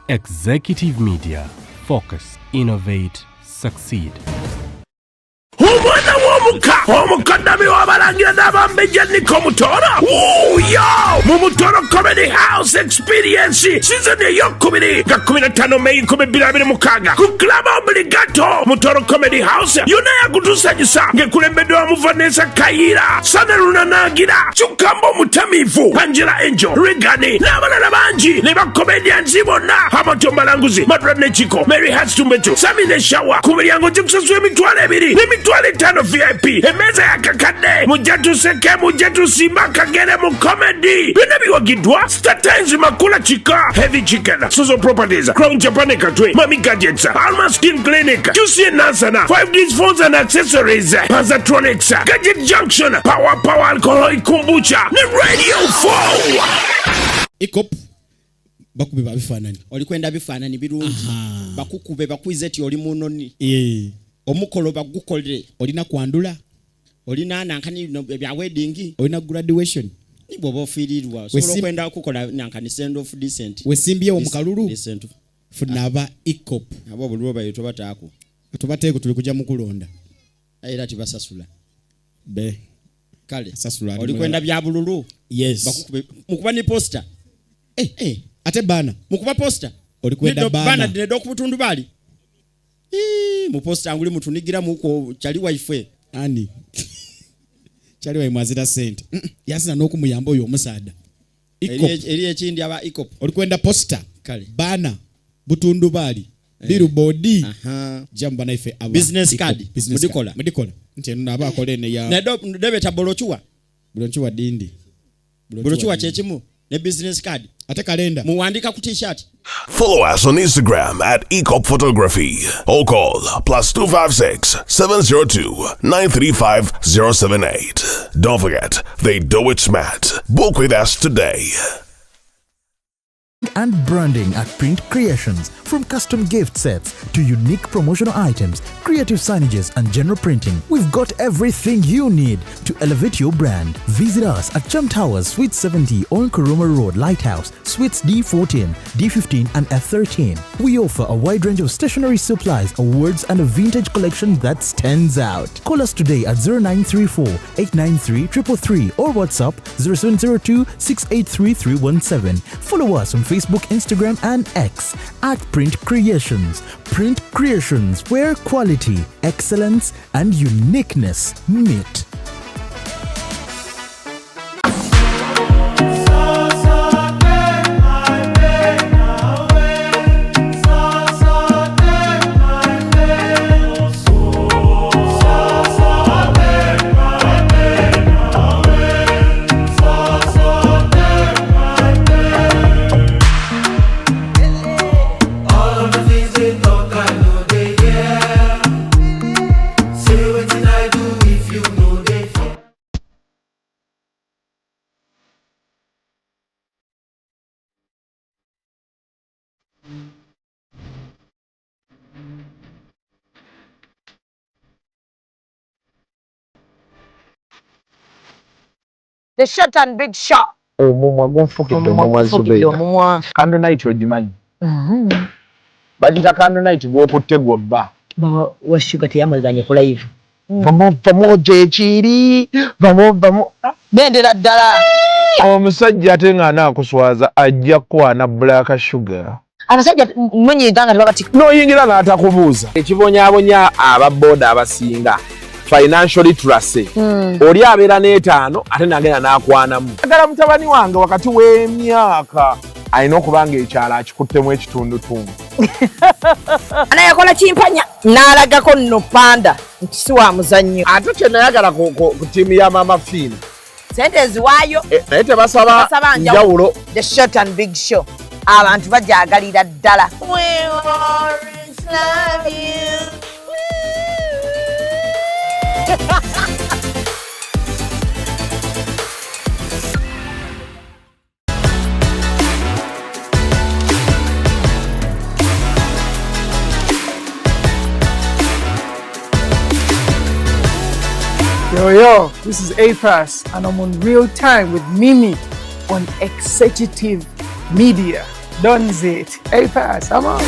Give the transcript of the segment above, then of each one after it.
Executive Media. Focus, innovate, succeed. Omwana w'omuka omukadami w'abalangira n'abambejja Niko Mutooro yo mu Mutooro Comedy House Experience season ey'okubiri nga 15 Mei 2026 ku Club Obligato Mutooro Comedy House yonna yakutusanyusa ng'ekulembeddwamu Vanessa Kayiira, Sana Lunanagira, Chukambo Mutamivu, Angela Angel, Regani n'abalala bangi ne bakomedians bonna Amato Malanguzi, Madra Nechiko, Mary Hatstumbetu, Sami Neshawa ku miryango gikusasula $2,000 $5 VIP emeza yakakadde mujatuseke mujatusimba kagere mu comedy bino biwagiddwa Star Times Makula Chika, Heavy Chicken, Suzo Properties, Crown Japan Katwe, Mami Gadgets, Alma Skin Clinic, QC Nansana, 5D's Phones and Accessories, Panzatronics, Gadget Junction, Power Alcoholic Kombucha ne Radio 4 Ikop bakube babifanani olikwenda bifanani birungi bakukube bakwize ti oli munoni omukolo bagukolere olina kwandula olina nankani bya wedding olina graduation nibo bofirirwa so kwenda kukola nankani send off decent wesimbye omukalulu decent funaba Ikop abo bulwo bayito batako tubateeko tuli kujja mukulonda era tibasasula be kale sasula olikwenda bya bululu yes bakukube mukuba ni poster ate bana mukuba poster olikwenda bana dedo kubutundu bali mu poster anguli mutunigira muko chali wife ani chali wa mwazira sente yasina n'okumuyamba oyo omusaada eri ekindi aba Ikop olikwenda poster kale bana butundu bali billboard jamba na ife aba business card mudikola nteno naba akolene ya nedo debeta bolochuwa dindi bolochuwa chechimu ne business card ate kalenda muwandika ku t-shirt. Follow us on Instagram at Ikop Photography or call +256 702 935 078. Don't forget, they do it smart. Book with us today. And branding at Print Creations. From custom gift sets to unique promotional items, creative signages and general printing, we've got everything you need to elevate your brand. Visit us at Chum Towers, Suite 70 on Kuruma Road, Lighthouse, Suites D14, D15 and F13. We offer a wide range of stationery supplies, awards and a vintage collection that stands out. Call us today at 0934 893 333 or WhatsApp 0702 683 317. Follow us on Facebook, Instagram and X at Print Creations. Print Creations, where quality, excellence and uniqueness meet. The short and big shot. Omumwa gonfukidde omumwa Zubeida. Candle night ogimanyi. Bagita candle night gw'okutte gw'obba. Washuga teyamazanye ku live. Vamo gyekiri. Vamo. Bendera ddala. Omusajja ate nga anaakuswaza ajja kwana black sugar. Abasajja munyiganga tebabati. N'oyingira n'atakubuuza. Ekibonyaabonya ababooda abasinga. Financial literacy. Oli abeera n'etaano ate nagenda n'akwanamu. Agala mutabani wange wakati w'emyaka alina okubanga ekyalo akikuttemu ekitundutundu. Anayakola kimpanya n'alagako nno panda nti si wa muzannyo. Ate kye nayagala ku ttiimu ya Mama Fina. Sente eziwaayo. Naye tebasaba njawulo. The short and big show. Abantu bajaagalira ddala. We always love you. Yo, this is A-Pass and I'm on Real Time with Mimi on Executive Media. Don't it. Hey, pass. Come on.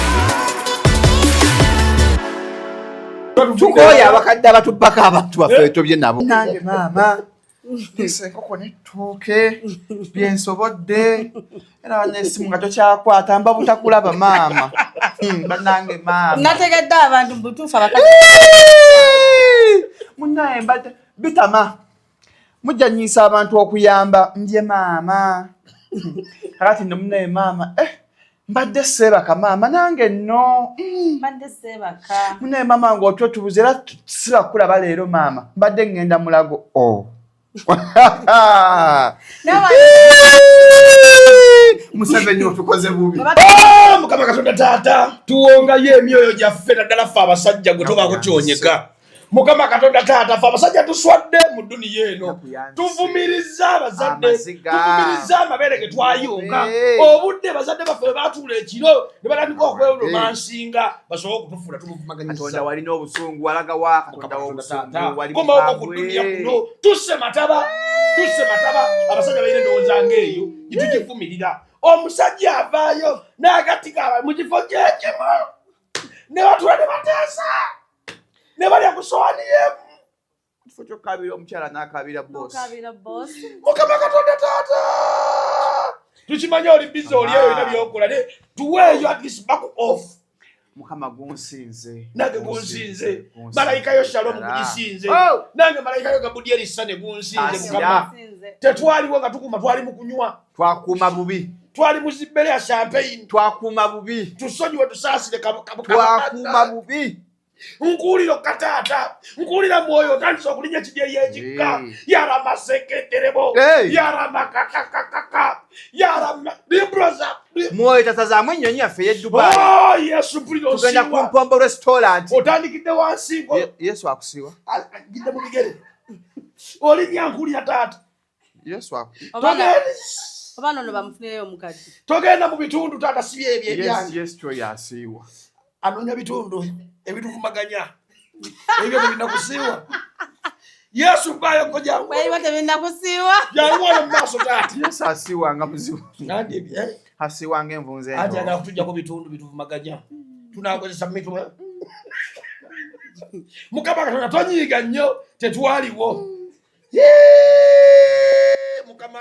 Tukoya abakadde abatubbako abantu baffe etobye nabo. Nange maama. Enkoko n'ettooke byensobodde era n'essimu nga tokyakwata mba butakulaba maama. Bannange maama. Nategedde abantu mu butuufu abakadde. Munnaye mbadde bitama. Mujjanyiisa abantu okuyamba ndye maama. Kakati nno munnaye maama mbadde seebaka maama nange nno. Mbadde seebaka. Munnaye maama ng'otwo tubuze era sibakulaba leero maama. Mbadde ngenda mulago. Museveni otukoze bubi. Mukama Katonda taata tuwongayo emyoyo gyaffe naddala ffe abasajja gwe tobaako kyonyeka. Mukama Katonda taata ffe abasajja tuswadde mu dduniya eno. Tuvumiriza abazadde, tuvumiriza amabeere ge twayunga. Obudde bazadde baffe bwe baatuula ekiro ne batandika okweromansinga basobole okutufuula tumuvumaganyisa. Katonda walina obusungu walaga wa Katonda w'obusungu wali komawo ku dduniya kuno tusse mataba abasajja balina endowooza ng'eyo gitugivumirira. Omusajja avaayo n'agatika mu kifo kyekimu ne batula ne bateesa ne balya ku sowaani y'emu. Kifo ky'okukabira omukyala n'akabira boss. Mukama Katonda taata tukimanya oli bizi oli eyo olina byokola tuweeyo at least back off. Mukama gunsinze. Nange gunsinze. Malayika yo Shalom kugisinze. Nange malayika yo Gabudyeri Sane gunsinze Mukama. Tetwaliwo nga tukuma twali mu kunywa. Twakuma bubi. Twali mu zibbere ya champagne. Twakuma bubi. Tusonyiwe tusaasire twakuma bubi. Nkuulira kataata, nkuulira mwoyo otandise okulinya ekidyeri ekikka. Yarama seketerebo. Yarama kakakakaka. Yarama libroza. Mwoyo tasazaamu ennyonyi yaffe ey'e Dubai. Yesu mpulira osiiwa. Tugenda ku Mpombo restaurant. Otandikidde wansi. Yesu akusiiwa. Gidde mu bigere. Olinya nkuulira taata. Yesu Obaana ono bamufuneyo omukadde. Togenda mu bitundu taata si byebyo ebyange. Yesu kyo yasiiwa. Anoonya bitundu ebituvumaganya. Ebyo tebirina kusiiwa. Yesu mpaayo kojja. Ebyo tebirina kusiiwa. Yaliwo mu maaso taata. Yesu asiiwanga muzibu. Nandi asiiwanga envunze eno. Ate anakutujjako bitundu bituvumaganya. Tunaakozesa mitu. Mukama Katonda tonyiiga nnyo tetwaliwo. Mukama.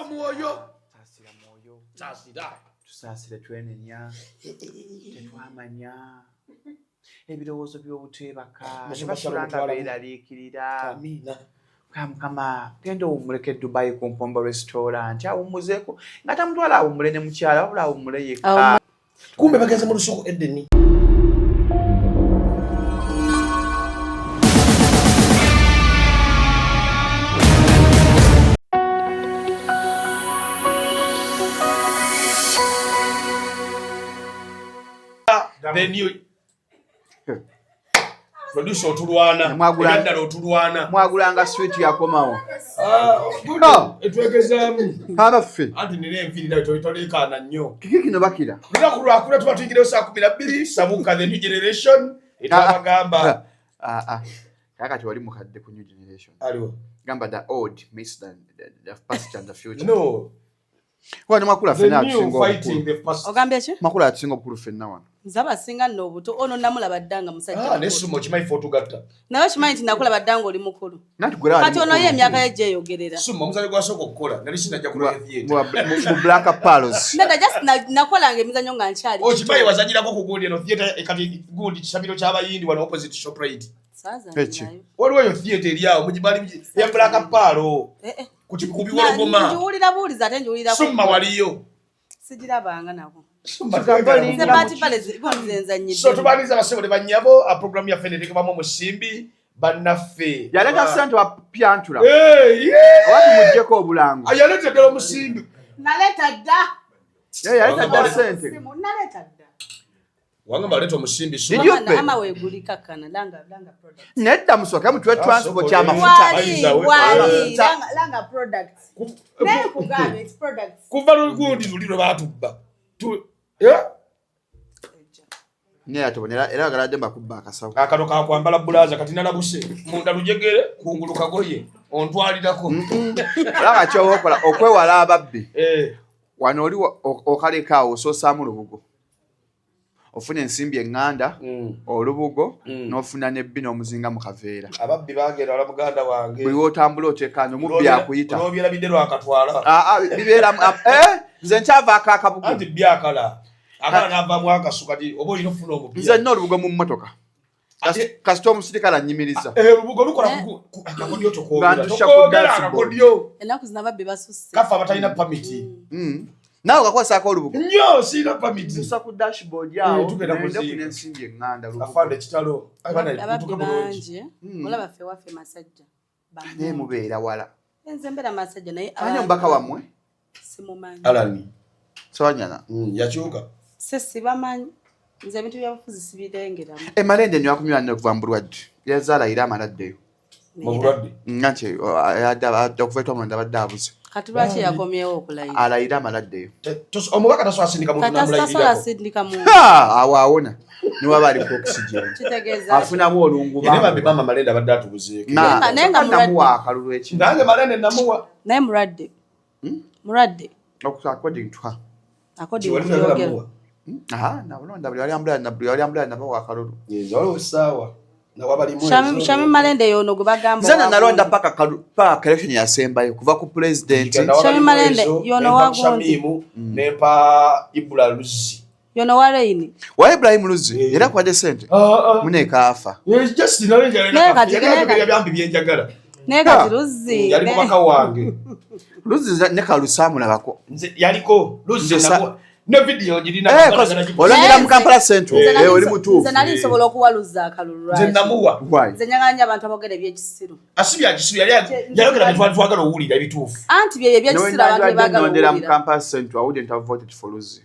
Mwoyo. Saasira mwoyo. Saasira. Tusaasire twenenya. Tetwamanya. Ebirowoozo by'obutwebaka. Tebasulanga beeraliikirira. Amiina. Mukama genda owummuleko e Dubai ku Mpombo restaurant awummuzeeko nga tamutwala awummule ne mukyala wabula awummule yekka. Kumbe bagenze mu lusuku Edeni. Then you produce otulwana ebyandala otulwana mwagulanga sweet yakomawo etwegezaamu abaffe anti nina enviiri tolekaana nnyo kiki kino bakira lunaku lwakula tuba tuyingireyo saa 12 sabuka the new generation etwabagamba kakati wali mukadde ku new generation aliwo gamba the old miss the past and the future no wano makula fena ogambye ekyo makula atusinga obukulu fenna wano nzaba singa nno obuto ono namulaba ddanga musajja nesumo kimanyi fe otugatta nawe kimanyi nti nakulaba ddanga oli mukulu kati ono ye emyaka ye gyeyogerera sumo omuzale gwasooka okukola nali sinajja kulwa mu black palos mbega just nakolanga emizanyo nga nkyali okimanyi wazanyirako ku gundi eno theatre kati gundi kisabiro ky'abayindi wano opposite Shoprite waliwo eyo theatre eryawo mugibali ya black palo kubiwolo goma njiwulira buuliza ate njiwulira summa waliyo sigirabanga nako so tubaniza abasebo ne bannyabo programu yaffe neteekebwamu omusimbi bannaffe yaleta ssente wa pyantula owati muggyeko obulango yaleta ddala omusimbi naleta dda yaleta dda ssente naleta dda wangamba aleta omusimbi ama weegulika kana langa product nedda musooka mutwe transport y'amafuta langa products naye kugambe it's products kuva lugundi luli lwe baatubba naye atobonera era agaladde mbakubba akasawo akano kakwambala bulaza kati nalabuse munda lujegere kungulu kagoye ontwalirako olaba kyoba okola okwewala ababbi wano oli okalekaawo osoosamu lubugo ofuna ensimbi eŋŋanda olubugo n'ofuna nebbi n'omuzinga mu kaveera ababbi bagenda wala muganda wange buli wotambula oteekano omubbi akuyita n'obyerabidde lwakatwala bibeera nze nkyavaako akabugo anti byakala akala n'avaamu akasu kati oba olina ofuna omupira nze nina olubugo mu mmotoka kasita omusirikale annyimiriza olubugo lukola akakodyo ngandusha ku dashboard ennaku zino ababbi basusse kafa abatalina pamiti naawe okakozesako olubugo nnyo siina pamiti ndusa ku dashboard awo tugenda nende kuziika. kuna ensimbi eŋŋanda afande ekitalo ababbi bangi olaba ffe waffe masajja naye mubeera wala enze mbeera masajja naye ani omubaka wammwe simumanyi alani sowanyana yakyuka se sibamanyi nze ebintu byabufuzi sibirengeramu emalende nyakumira okuva mu bulwadde yazaalayira amaladdeyo mu bulwadde nti okuva etomulonda abadde abuze kati lwaki yakomyewo okulayira alayira amaladdeyo omubaka tasobola sindika muntu katasobola sindika muntu awo awona niwaba aliko oxygen kitegeeza afunamu olungu ne bambi mama malende abadde atubuzeeko naye nga namuwa akalulu eki nange malende namuwa naye mulwadde according to her akodi okuyogera nabulonda buli wali ambulana nabawa akalulu waliwo saawa Shami Malende yono gwe bagamba zana nalonda paka election yasembayo kuva ku president Shami Malende yono wagundi nepa Ibula Luzi yono waleini wa Ibrahim Luzi era kwa descent muneka afa just nalenge byambi byenjagala neka Luzi yali mubaka wange Luzi neka lusamu nabako yaliko Luzi nabo no video jirina olongira mu Kampala Central oli mutuufu nze nali nsobola okuwaluza akalulu nze namuwa nze nyanganya abantu abogere by'ekisiru asibya kisiru yayogera bitwali twagala owulira ebituufu anti bye by'ekisiru abantu bagala owulira mu Kampala Central I wouldn't have voted for Luzi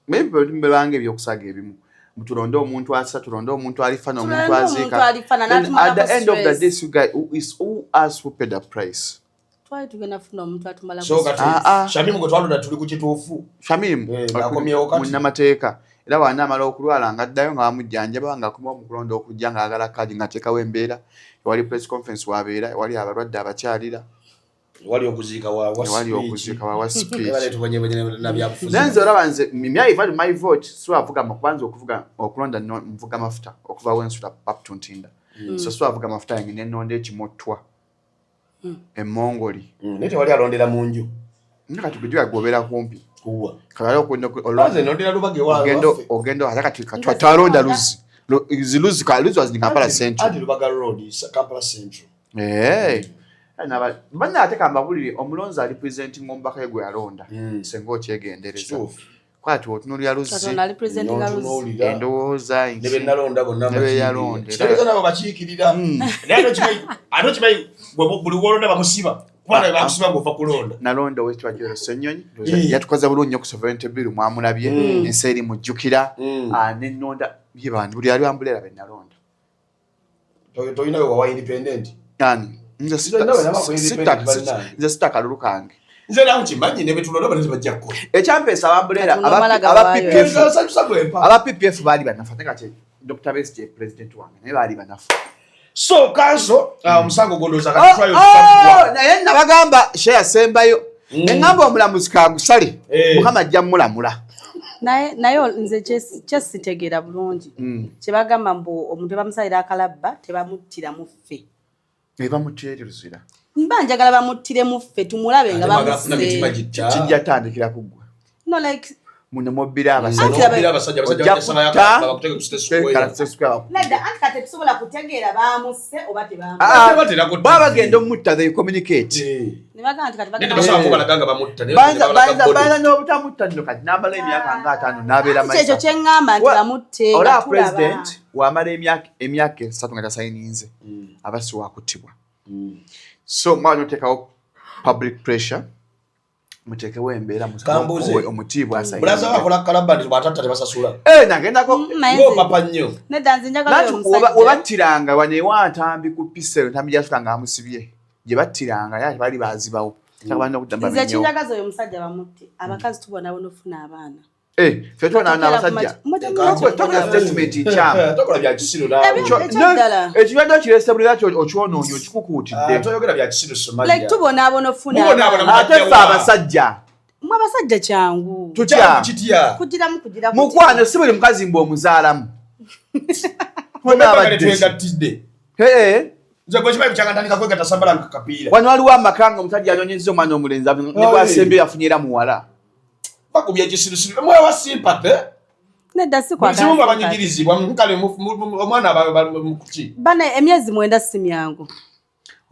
maybe mbebange ebyokusaga ebimu mutulonde omuntu asa tulonde omuntu alifana omuntu azika at the end of the day you guys who asked who paid the price twali tugenda funa omuntu atumala so kati Shamim gwe twalonda tuli ku kituufu Shamim munnamateeka era wanaamala okulwala nga addayo nga bamujjanjaba nga akoma omukulonda okujja nga agala kadi nga ateekawo embeera ewali press conference wabeera ewali abalwadde abakyalira wali okuziika wa speech nenze olaba nze my vote siwavuga kubanza okulonda nvuga mafuta okuva wensula papu ntinda so siwavuga mafuta yange nenonda ekimottwa emongoli nete wali alondera munju nakati kujja gobera kumpi kuwa kala olwaze nondera lubage wala ogendo atakati twalonda Luzi was in Kampala Central adi lubaga road Kampala Central na bana ateka mbabulire omulonzi ali presenting ombaka gwe alonda sengo kyegendereza kwati otunulya Luzi katona ali presenting Luzi endowooza nebe nalonda bonna yalonda kitegeeza nabo bakiikirira naye atokimanyi buli wolonda bamusiba kubanga bamusiba gwofa kulonda nalonda wetwajero Ssenyonyi yatukoza bulungi ku sovereignty bill mwamulabye ensi eri mujjukira nenonda yebandi buli ali ambulera be nalonda toyinawe wawa independent nze sita kalulu kange nze nawe kimanyi ne betulonda bane bajja kukola ekyampeesa abambulera aba PPF baali banafu ate kati Dr. Besigye president wange naye baali banafu so kanso omusango gondoza naye nabagamba she yasembayo eŋŋamba omulamuzi kagusale mukama ajja mulamula naye nze kyesitegeera bulungi kyebagamba mbu omuntu bamusalira akalabba tebamuttira mu ffe ebamutireruzira mba njagala bamuttire mu ffe tumulabe nga bamuse kijja tandikira kuggwa no like munemobira abasajja kate tusobola kutegeera bamuse oba tebamuse baba bagenda omutta they communicate baina n'obutamutta nno kati n'amala emyaka nga 5 n'abeera ekyo kyeŋŋamba nti bamutte ola president wamala emyaka 3 nga tasayininze abasi wakuttibwa so mwana oteekawo public pressure mutekewo embeera omutiibwa asayibulazawakolakkalabandibwatatta nagendako papa nnyo webattiranga wanewa ntambi ku pisero ntambi gyasula nga amusibye gye battiranga yaye bali bazibawo nze kinjagaza oyo omusajja bamutte abakazi tubona bonofuna abaana ffe tubona abasajja tokola statement nkyamu ekirwadde okirese buli lwaki okyonoonyi okikukuutidde toyogera bya kisiru like tubona abonofuna ate ffe abasajja Mwabasajja kyangu. Tutya Kugiramu. Mukwano si buli mukazi mbu omuzaalamu. Wano waliwo amaka nga omusajja anyonyezza omwana omulenzi ne bwasembe yafunyira muwala. Bakubye ekisirusiru mwewa sympathy. Nedda si kwa Mzimu abanyigirizibwa mukale omwana mukuki. Bana emyezi 9 si myangu.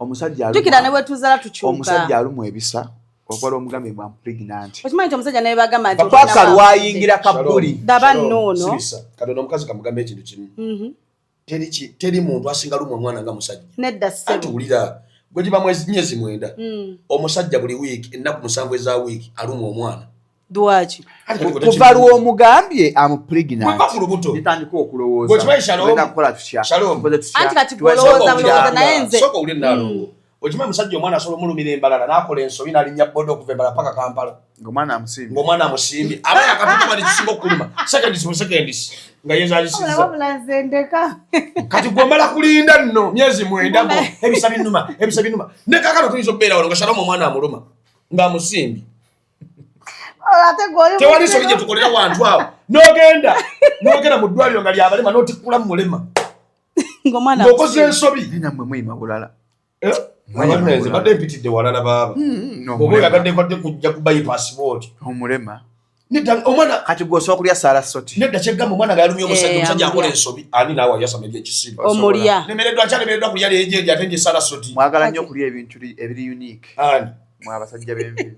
Omusajja Tukira ne bwetuzala tukyuka. Omusajja alumu ebisa. Okwala omugambe bwa pregnant. Okimanyi nti omusajja naye bagamba nti paka lwayingira kabuli. Daba nnono. Sibisa. Katonda omukazi kamugambe ekintu kimu. Teri muntu asinga lumu omwana nga musajja. Nedda ssebo. Atuwulira. Gwe giba myezi 9. Omusajja buli wiiki ennaku 7 eza wiiki aluma omwana. Dwachi. Kuva lw'omugambye amu pregnant. Bakulu buto. Nitandika okulowooza. Gwe kimanyi Shalom. Kukola tutya. Shalom. Anti kati kulowooza naye nze. Soko uli nalo. Okimanyi musajja omwana asobola omulumira embalala n'akola ensobi n'alinnya bodo okuva embala paka Kampala. Ng'omwana amusimbi. Ng'omwana amusimbi. Aba yakatuka bali kisinga okuluma. Seconds. Nga yezaalisizza. Wabula nze ndeka. Kati gwe omala kulinda nno myezi 9 mo ebisa binuma. Ne kakano tuyinza okubeera wano nga Shalom omwana amuluma. Ng'amusimbi. Tewali nsobi gye tukolera wantu awo. N'ogenda mu ddwaliro nga lyabalema n'otikkula mu mulema. Ng'okoze ensobi. Nammwe muyima bulala. Abanenze badde mpitidde walala baaba. Oba oyagadde kujja kubayi passport. Omulema. Nedda omwana kati gw'osobola kulya Sarasoti. Nedda kyegamba omwana nga yalumya omusajja akola ensobi ani naawe yasama ebyekisibo. Omulya. Nemereddwa kulya leejeeri ate nje Sarasoti. Mwagala nnyo okulya ebintu ebiri unique. Ani. Mwe abasajja b'enviiri.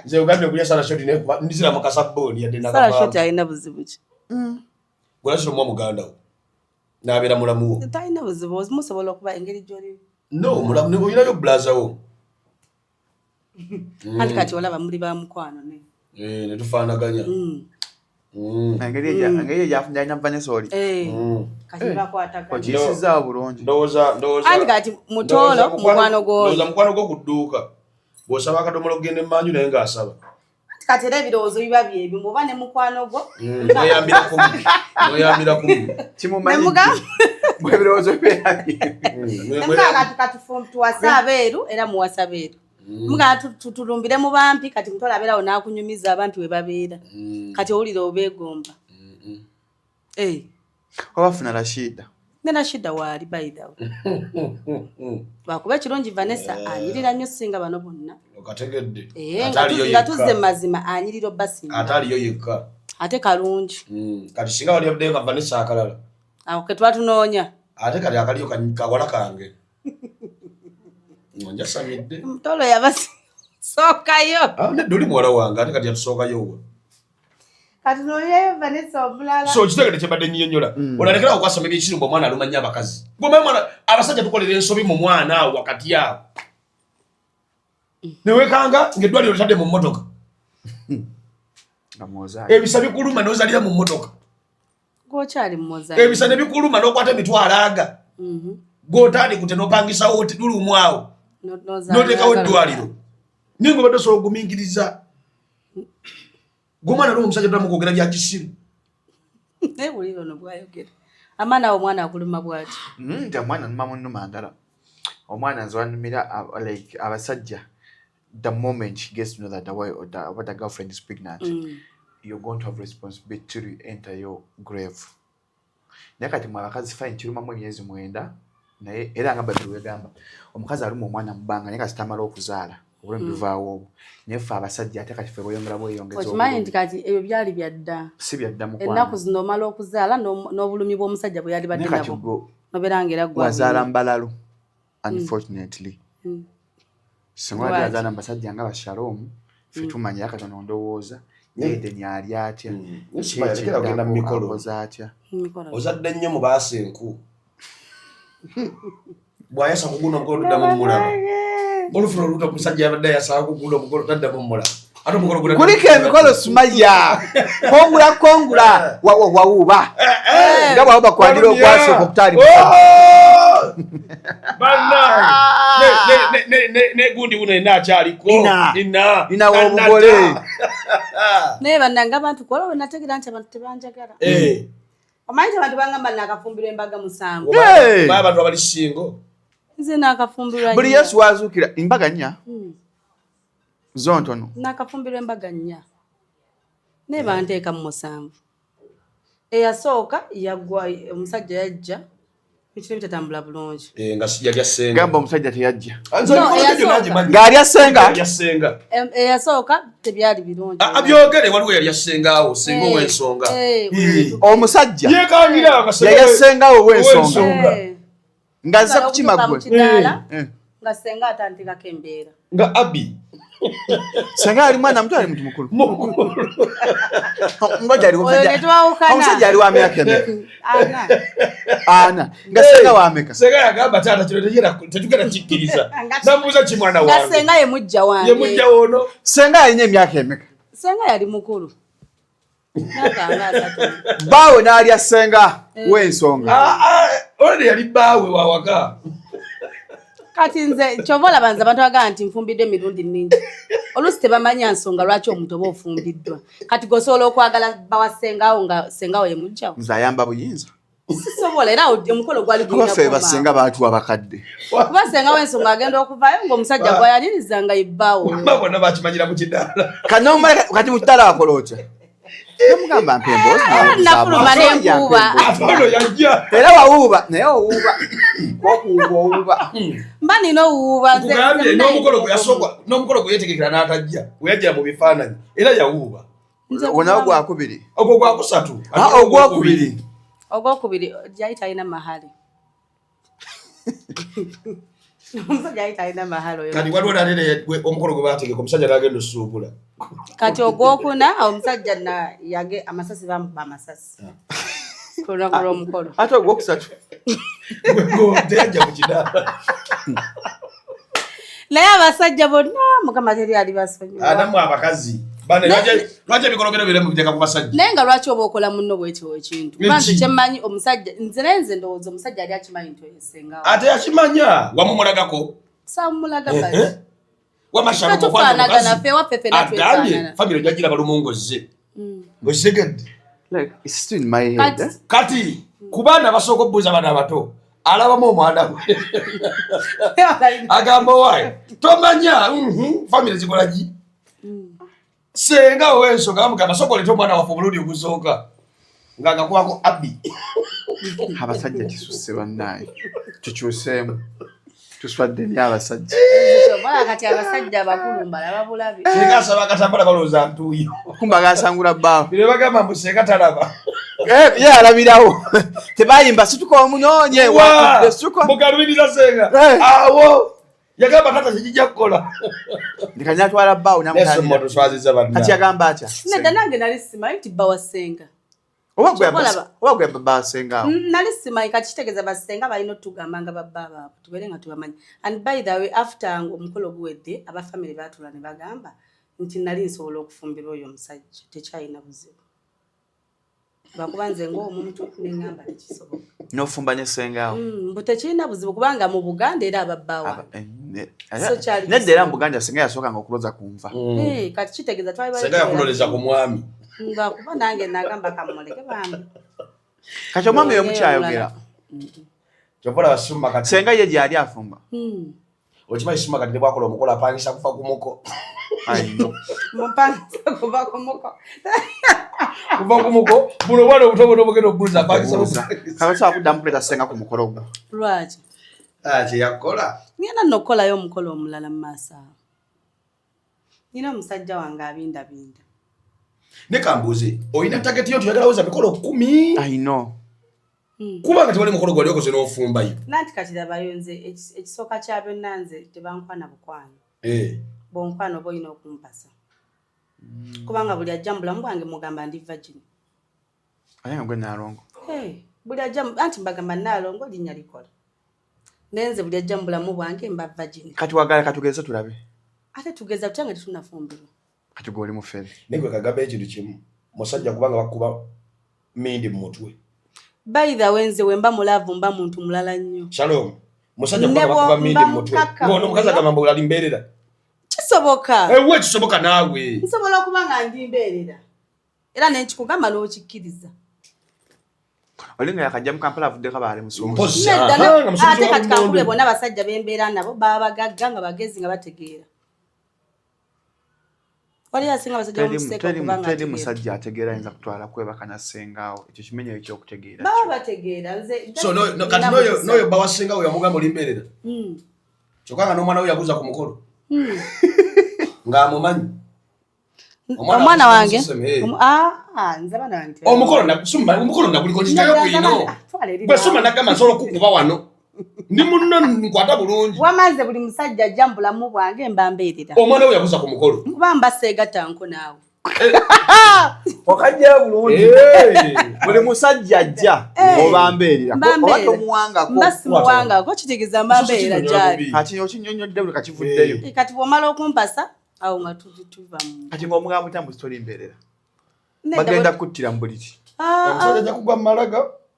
Nze ogambye okulya Sarasoti ndizira mu kasabbooni yadde nakavaamu. Sarasoti alina buzibu ki? Gwelasira omuwa muganda wo. N'abeera mulamu wo. Talina buzibu musobola okuba engeri gy'oli. No, mulamu ne olinayo blaza wo. Anti kati olaba muli ba mukwano ne. Ne tufaanaganya. Engeri egyafunye alina Vanessa oli. Kati bakwataganya. Ogiyisizza bulungi. Ndowooza. Anti kati mutoolo mukwano gwo. Ndowooza mukwano gwo ku dduuka. Bw'osaba akadomola ogenda emmanju naye ng'asaba. Kati era ebirowoozo biba byebimu oba ne mukwano gwo. Noyambira kumu. Kimumanyi. Ebirowoozo bibeera byebimu. Kati tuwasa abeeru era muwasa beeru. Mga tutulumbire mu bampi kati mutola abeerawo n'akunyumiza abantu we babeera. Kati owulira obeegomba. Wabafuna Rashida. Ne Rashida waali bayidawo. Bakuba ekirungi Vanessa anyirira nnyo singa bano bonna. Okategedde. Nga tuzze mazima anyirira obbasinga. Ataliyo yekka. Ate kalungi. Kati singa wali abaddeyo nga Vanessa akalala. Awo ke twatunoonya. Ate kati akaliyo kawala kange. Njasamidde. Mutolo yabasookayo. Nedda oli muwala wange ate kati yatusookayo wa. Kati noyeyo Vanessa obulala. So kitegede kyebadde nnyonnyola. Olalekeraawo okwasoma ebyekirumba omwana aluma nnyo abakazi. Gwomanyi mwana abasajja tukolera ensobi mu mwana awo wakati awo. Ne weekanga ng'eddwaliro litadde mu mmotoka. Ebisa bikuluma n'ozalira mu mmotoka. Gw'okyali mu mozaali. Ebisa ne bikuluma n'okwata emitwalo aga. Gw'otandikute n'opangisawo lulumu awo. N'oteekawo eddwaliro. Naye ng'obadde osobola ogumingiriza. Gw'omwana n'omusajja tulamu kwogera bya kisiru. Naye buli ono bw'ayogera. Amaana awo omwana akuluma bw'ati. Nti omwana nnuma munnuma ndala. Omwana nze wannumira abasajja. The moment she gets to know that the girlfriend is pregnant, you're going to have responsibility to enter your grave. Naye kati mwe abakazi fine kirumamu emyezi 9 naye era nga badde wegamba omukazi aluma omwana mu bbanga naye kati tamala okuzaala obulemu bivaawo obwo naye ffe abasajja ate kati ffe bweyongera bweyongeza okimanyi nti kati ebyo byali byadda si byadda mukwano ennaku zino omala okuzaala n'obulumi bw'omusajja bwe yali badde nabo nobeeranga era gwa wazaala mbalalu unfortunately singa wadde azaala mbasajja nga Shalom ffe tumanya katono ndowooza Yedeni ali atya ekyo ogenda mu mikolo ozadde nnyo mu baasenku bw'ayasa kuguno omukolo toddamu mmulaba olufuna oluta ku musajja yabadde yasala kuguno omukolo taddamu mmulaba ate omukolo gula kuliko emikolo Sumaya kongula wawuba nga bw'abo bakwandira okwasooka okutaali ne gundi buno inakyaliko ina w'obugole naye bannanga abantu kola we nategera nti abantu tebanjagala omanyi abantu bangamba nakafumbirwa embaga 7 baba abantu abali singo nze nakafumbirwa buli Yesu wazuukira embaga 4 Zontono. Nakafumbirwa embaga nnya. Ne banteeka mu 7. Eyasooka yagwa omusajja yajja. Ekintu kitambula bulungi. Nga sijja senga. Gamba omusajja teyajja. Ng'ali yasenga. Eyasooka tebyali birungi. Abyogere waliwo yali yasengawo singa ow'ensonga. Omusajja yeekangira akasenga yasengawo ow'ensonga. Ngazza ku kimagwe. Nga senga atandikako embeera. Nga Abi. Senga ali mwana muto ali muntu mukulu. Ngoja ali omusajja ali wa myaka emeka. Ana. Nga senga wa meka. Senga yagamba taata kino tetugenda kikkiriza. Namubuuza ki mwana wange. Nga senga ye mujja wange. Ye mujja wono. Senga alina emyaka emeka. Senga yali mukulu. Baawe n'alya senga w'ensonga. Olwo yali baawe wawaka. Kati nze kyobola banza abantu bagamba nti nfumbidde emirundi mingi. Oluusi tebamanya nsonga lwaki omuntu oba ofumbiddwa. Kati gosobola okwagala bawasengawo nga sengawo ye mujjawo. Nze ayamba buyinza. Sisobola era omukolo gwali gulina kuba ffe basenga baatu abakadde. Kuba senga w'ensonga agenda okuvaayo ng'omusajja gwayaliriza nga yebbaawo. Bonna bakimanyira mu kidaala. Kati mu kidaala wakola otya? Namugamba mpembo. Nafuluma n'enkuuba. Era wawuuba naye owuuba. Owuuba. Mba nina owuuba. Nkugambye n'omukolo gwe yasooka n'omukolo gwe yeetegekera n'atajja. We yajjira mu bifaananyi era yawuuba. Onawo gwakubiri. Ogwo gwakusatu. Ogwokubiri. Ogwokubiri gyali talina mahale. Omusajja yali talina mahale oyo. Kati waliwo nalere omukolo gwe baategeka omusajja n'agenda osuubula. Kati ogwokuna omusajja yage amasasi bamuba amasasi. Ku lunaku lw'omukolo. Ate ogwokusatu. Teyajja mu kidaala. Naye abasajja bonna Mukama teri ali basonyiwa. Nammwe abakazi. Lwaki ebikologero bire mubiteeka ku basajja? Naye nga lwaki oba okola munno bwekyo ekintu? Kubanze kyemmanyi omusajja nze ndowooza omusajja yali akimanyi nti oyesengawo. Ate yakimanya wamumulagako. Saamulaga bali. Wamashalo okwanagana ffe waffe ffena twefaanana. Famire jajjira balumungo zze. Osegedde. Like it's still in my head. Kati ku baana abasooka obbuuza baana abato alabamu omwana we. Agamba waayi tomanya famire zikola ki? Senga ow'ensonga bamugamba sokoleta omwana waffe omulundi ogusooka ng'agakubako Abi. Abasajja kisusse bannaye tukyuseemu tuswadde nnyo abasajja. Kati abasajja abakulu mbalaba bulabi. Senga asaba akatambala balowooza ntuuyo. Kumba gasangula bbaawo. Bire bagamba mbu senga talaba. Ye alabirawo. Tebayimba situka omunoonye. Mugalubiriza senga. Awo. Yagamba tata kijja kukola. Ndikanya twala bbaawo namutandika. Neso tuswaziza banna. Kati yagamba atya? Nedda nange nali simanyi nti bba wasenga. Oba gwe baba wasenga. Nali simanyi kati kitegeeza basenga balina otugamba nga babba baabwe tubeere nga tubamanyi. And by the way after omukolo guwedde aba family baatula ne bagamba nti nali nsobola okufumbira oyo omusajja tekyalina buzibu. Bakuba nze ng'omuntu n'engamba tekisoboka. N'ofumba ne sengaawo. Mbu tekirina buzibu kubanga mu Buganda era ababbaawa. Nedda era mu Buganda senga yasookanga okuloza ku nva. Kati kitegeeza twali senga yakuloleza ku mwami. Nga kuba nange nagamba kamuleke bambi. Kati omwami oyo mukyayogera. Kyokola basumma kati. Senga ye gyali afumba. Okimanyi summa kati ne bwakola omukolo apangisa kufa ku muko. Ayino. Mupangisa kuva ku muko. Kuva ku muko buno bwana obutoboto bugenda obbuliza apangisa kufa. Kati akuddamu kuleeta senga ku mukolo gwo. Lwaki? Kye yakola. Ngenda nno okukolayo omukolo omulala mu maaso awo. Nina omusajja wange abindabinda. Ne kambuuze olina tageti yo tuyagala woza mikolo 10. I know. Kubanga tewali mukolo gwali okoze n'ofumbayo. Nanti kati labayo nze ekisooka kya byonna nze tebankwana bukwano. Bonkwano oba olina okumpasa. Kubanga buli ajja mu bulamu bwange mugamba ndi virgin. Ate nga gwe Naalongo. Buli ajja anti mbagamba Naalongo linnya likola. Nenze buli ajja mu bulamu bwange mba virgin. Kati wagala katugeze tulabe. Ate tugeza tutange tetunafumbirwa. Kati gwe oli mufere. Negwe kagamba ekintu kimu. Musajja kubanga bakuba mindi mu mutwe. By the way nze wemba mulavu mba muntu mulala nnyo. Shalom. Musajja kubanga bakuba mindi mu mutwe. Ngono mukazi agamba ali mbeerera. Kisoboka. Ewe kisoboka naawe. Nsobola okuba nga ndi mbeerera. Era nekikugamba n'okikkiriza. Olinga yakajja mu Kampala avudde kabaale musumbu. Ate kati kankule bonna abasajja bembeera nabo baba bagagga nga bagezi nga bategeera. Wali asinga basajja omuseko kubanga teri musajja ategeera ayinza kutwala kwebaka na ssengaawo ekyo kimenyeero ekyokutegeera baba bategeera nze so kati noyo bawasinga we yamugamba olimbeerera kyokka nga n'omwana we yaguza ku mukolo ng'amumanyi omwana wange nze bana wange omukolo naguliko kitayo bwino bwe soma nagamba nsobola okukuba wano ndi munno nkwata bulungi wamaze buli musajja ajja mu bulamu bwange mbambeerera omwana we yaguza ku mukolo kuba mbaseegatanko naawe okajjayo bulungi buli musajja ajja obambeerera oba tomuwangako mbasimuwangako kitegeeza mbambeerera gyali kati okinyonyodde buli kakivuddeyo kati bw'omala okumpasa awo nga tuvamu kati ng'omugamba mutambuzi tolimbeerera bagenda kuttira mu buliri omusajja ajja kugwa mu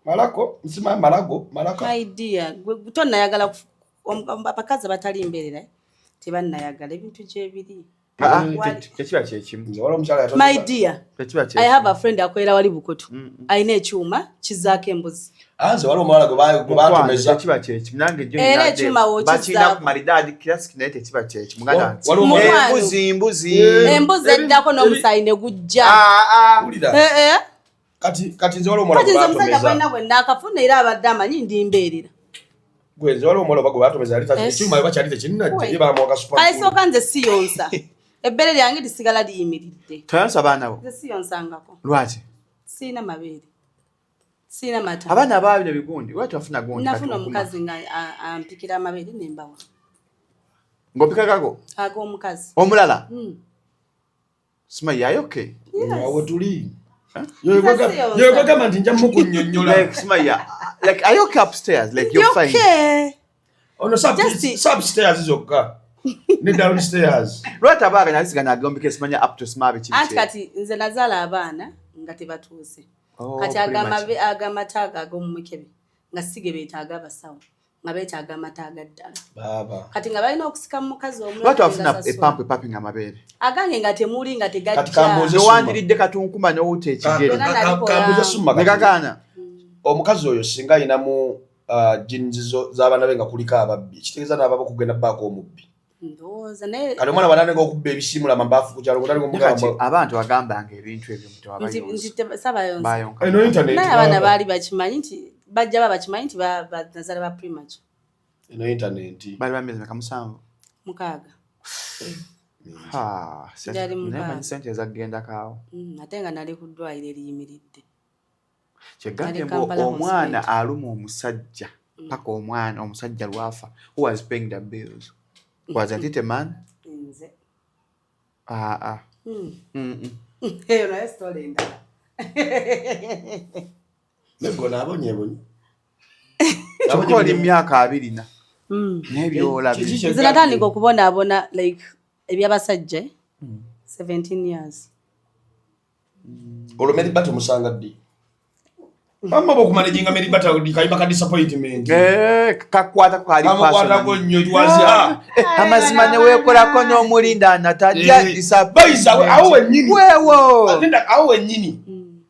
malako nsimayo malako my dear tonnayagala abakazi abatalimbeerera tebannayagala ebintu gyebiri tekiba kyekimu my dear I have a friend akolera wali bukoto alina ekyuma kizaako embuzi anze wali omuwala gwe batumeza tekiba kyekimu nange era ekyuma bakirina ku maridaadi classic naye tekiba kyekimu embuzi eddako n'omusaayi ne gujja kati nze wali omuwala gwe omusajja gwena gwe naakafuna era abadde amanyi ndimbeerera gwenze wali omuwala gwe batumeza ekyuma we bakyali tekirinajja ye bamuwaka alisooka nze siyonsa ebbere lyange lisigala liyimiridde toyonsa abaana bo nze siyonsangako lwaki siina mabeere siina mata abaana abaabina bigundi lwaki wafuna gundi nafuna omukazi nga ampikira amabeere nembawa ng'opikakako ag'omukazi omulala Sumaya okay awo tuli yogamba nti nja mukunnyonnyola like Sumaya like are you okay upstairs like you're fine okay ono substairs zokka ne downstairs lwata abaana nalisiga nagombike Sumaya up to smabe kibi anti kati nze nazaala abaana nga tebatuuse kati agamata ag'omumukebe nga sige beetaaga abasawo nga beetaaga amata agaddala kati nga balina okusika mu mukazi lwata wafuna epampu epapinga amabeere agange nga temuli nga tegajja newandiridde katunkuma nowuta ekigere kambuze summa negagaana omukazi oyo singa ayinamu jinzizo z'abaana be nga kuliko ababbi kitegeeza n'ababo kugenda baako omubbi ndowooza naye kati omwana bananenga okubba ebisimula mambaafu ku kyalo abantu bagambanga ebintu ebyo naye abaana baali bakimanyi nti bajja babakimanyi nti nazaala ba primature eno intaneti bali bamezi meka 7 6 sente ezagenda kaawo ate nga nali ku ddwaliro eriyimiridde kyegambye omwana aluma omusajja paka omusajja lwafa who was paying the bills wasn't it a man nze eyo naye story endala negona abonyebonyi kyokka emyaka 24 n'ebyolabye nze natandika okubonaabona like ebyabasajja 17 years olwo Mary Bata omusanga ddi mama bokumanejinga Mary Bata kayima ka disappointment kakwatako kali paso nnyo twazi amazima ne weekolako n'omulinda natajja disappointment awo wennyini weewo nenda awo wennyini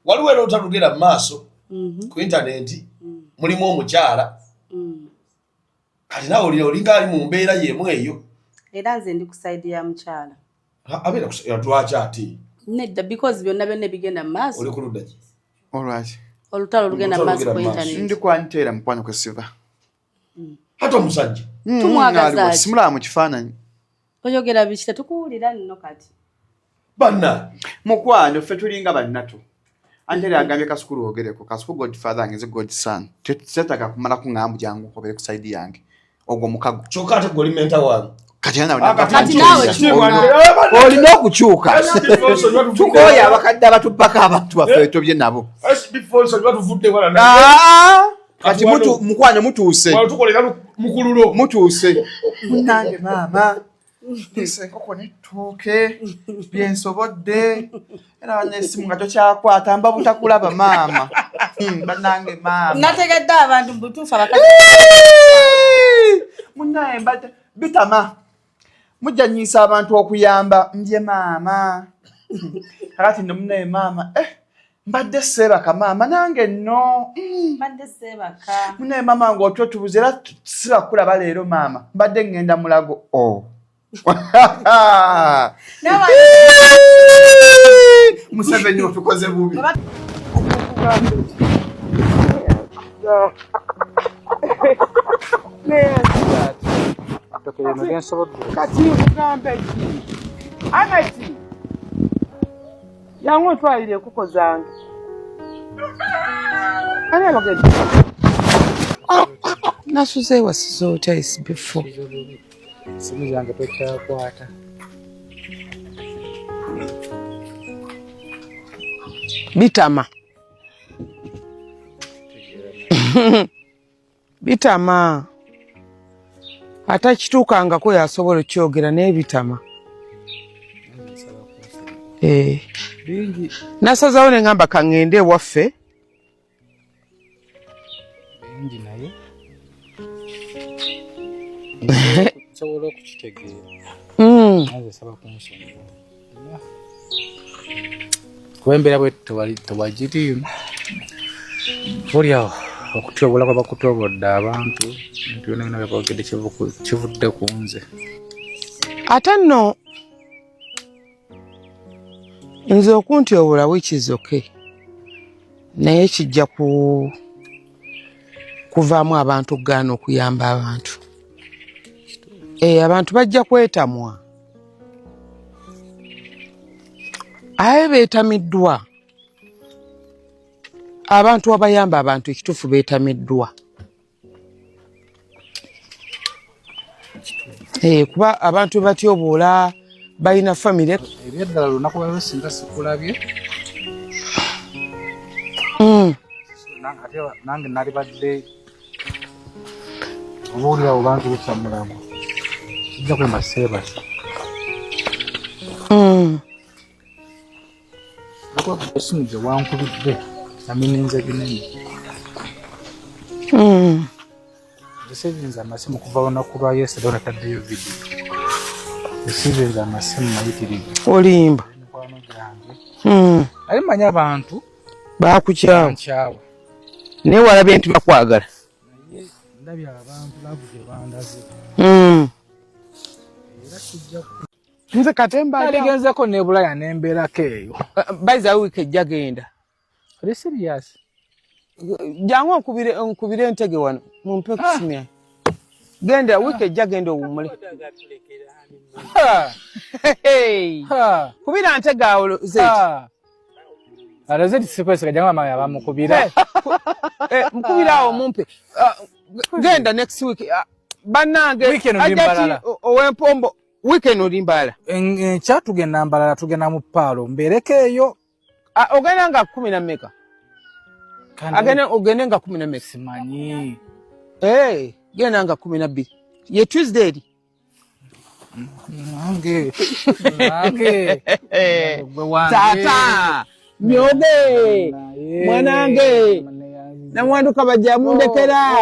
waliwo era otalugera mu maaso ku intaneti mulimu omukyala kati nawe olinga ali mu mbeera yemu eyo era nze ndi ku side ya mukyala abeera lwaki ate nedda because byonna bigenda mu maaso oli ku ludda ki olwaki olutalo olugenda mu maaso ku intaneti ndi kwanteera mukwano kwe siva ate omusajja tumwagaza simulaba mu kifaananyi oyogera biki tetukuwulira nno kati banna mukwano ffe tulinga bannatu anteri agambye kasukulu wogereko kasukulu godfather ngeze godson tetutaga kumala kuŋŋamba jangu nkobere ku side yange ogwo mukago kyokka ate gwe oli menta wange kati nawe olina okukyuka tukoya abakadde abatuppako abantu baffe tobye nabo kati mukwano mutuuse mutuuse munange maama enkoko n'ettooke byensobodde era banesimu nga tokyakwata mba butakulaba maama bannange maama nategedde abantu butuufu abakazi munnaye mbadde bitama mujjanyiisa abantu okuyamba mbye maama kakati nno munnaye maama mbadde seebaka maama nange nno mbadde seebaka munnaye maama ng'otyo tubuze era sibakulaba leero maama mbadde ŋŋenda mulago Museveni otukoze bubi. Kati ugambe ki? Ameti. Yangu twalire kuko zange. Ani abagezi. Nasuze wasizo twice before. Simu zange twekyakwata. Bitama. Bitama. Atakituukangako yasobola okyogera n'ebitama. Nasazawo ne ngamba kaŋŋende ewaffe. Bingi naye. Nsobola okukitegeera. Naze saba kunsonyiwa. Kuba embeera bwe tewagiriimu. Olyawo okutyobola kwa bakutobodde abantu ebintu byonna byonna byakwogedde kivudde ku nze. Ate nno nze okuntyobola wikizoke naye kijja kuvaamu abantu okugaana okuyamba abantu. Abantu bajja kwetamwa. Aye beetamiddwa. Abantu abayamba abantu ekituufu beetamiddwa. Kuba abantu batyoboola balina famire. Ebyeddala lunaku lwalwo singa sikulabye. Nange nali badde obuulirawo bantu busamulago. Kijja kwemba seebasa. Esimu gye wankubidde namininze binene. Esirinza amasimu kuva lunaku lwa yesterday nataddeyo vidiyo. Esirinza amasimu mayitirivu. Olimba. Ali manya abantu bakukyawa. Naye walabye nti bakwagala. Ndabye abantu lavu gye bandaze. Era kijja nze katemba aligenzeko ne Bulaya nembeerako eyo. Baiza wiiki ejja genda. Oli serious? Jangu nkubire entege wano mumpe kusimya. Genda wiiki ejja genda owummule. Kubira ntege awo Zeti. Zeti sikweseka jangu amaya bamukubira. Mukubira awo mumpe. Genda next week. Bannange ajati owempombo weekend olimbala. Tugenda mbalala tugenda mu paalo mbereke eyo. Ogenda nga 10 na meka. Ogenda nga 10 na meka. Simanyi. Genda nga 12. Ye Tuesday. Nange. Tata. Nyoge. Mwanange. Na mwanduka bajja mundekera.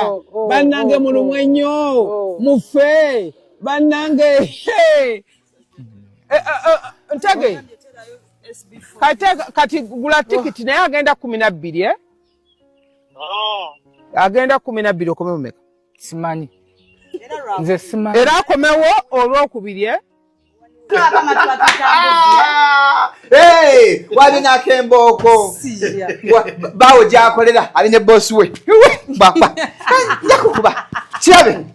Bannange mulumwenyo. Mufe. Bannange. Ntege. Kati gula tikiti naye agenda 12 agenda 12 okome mumeka. Simanyi. Nze simanyi. Era akomewo olwokubiri wabina kemboko. Bawo gyakolera ali ne boss we. Njakukuba. Kirabe.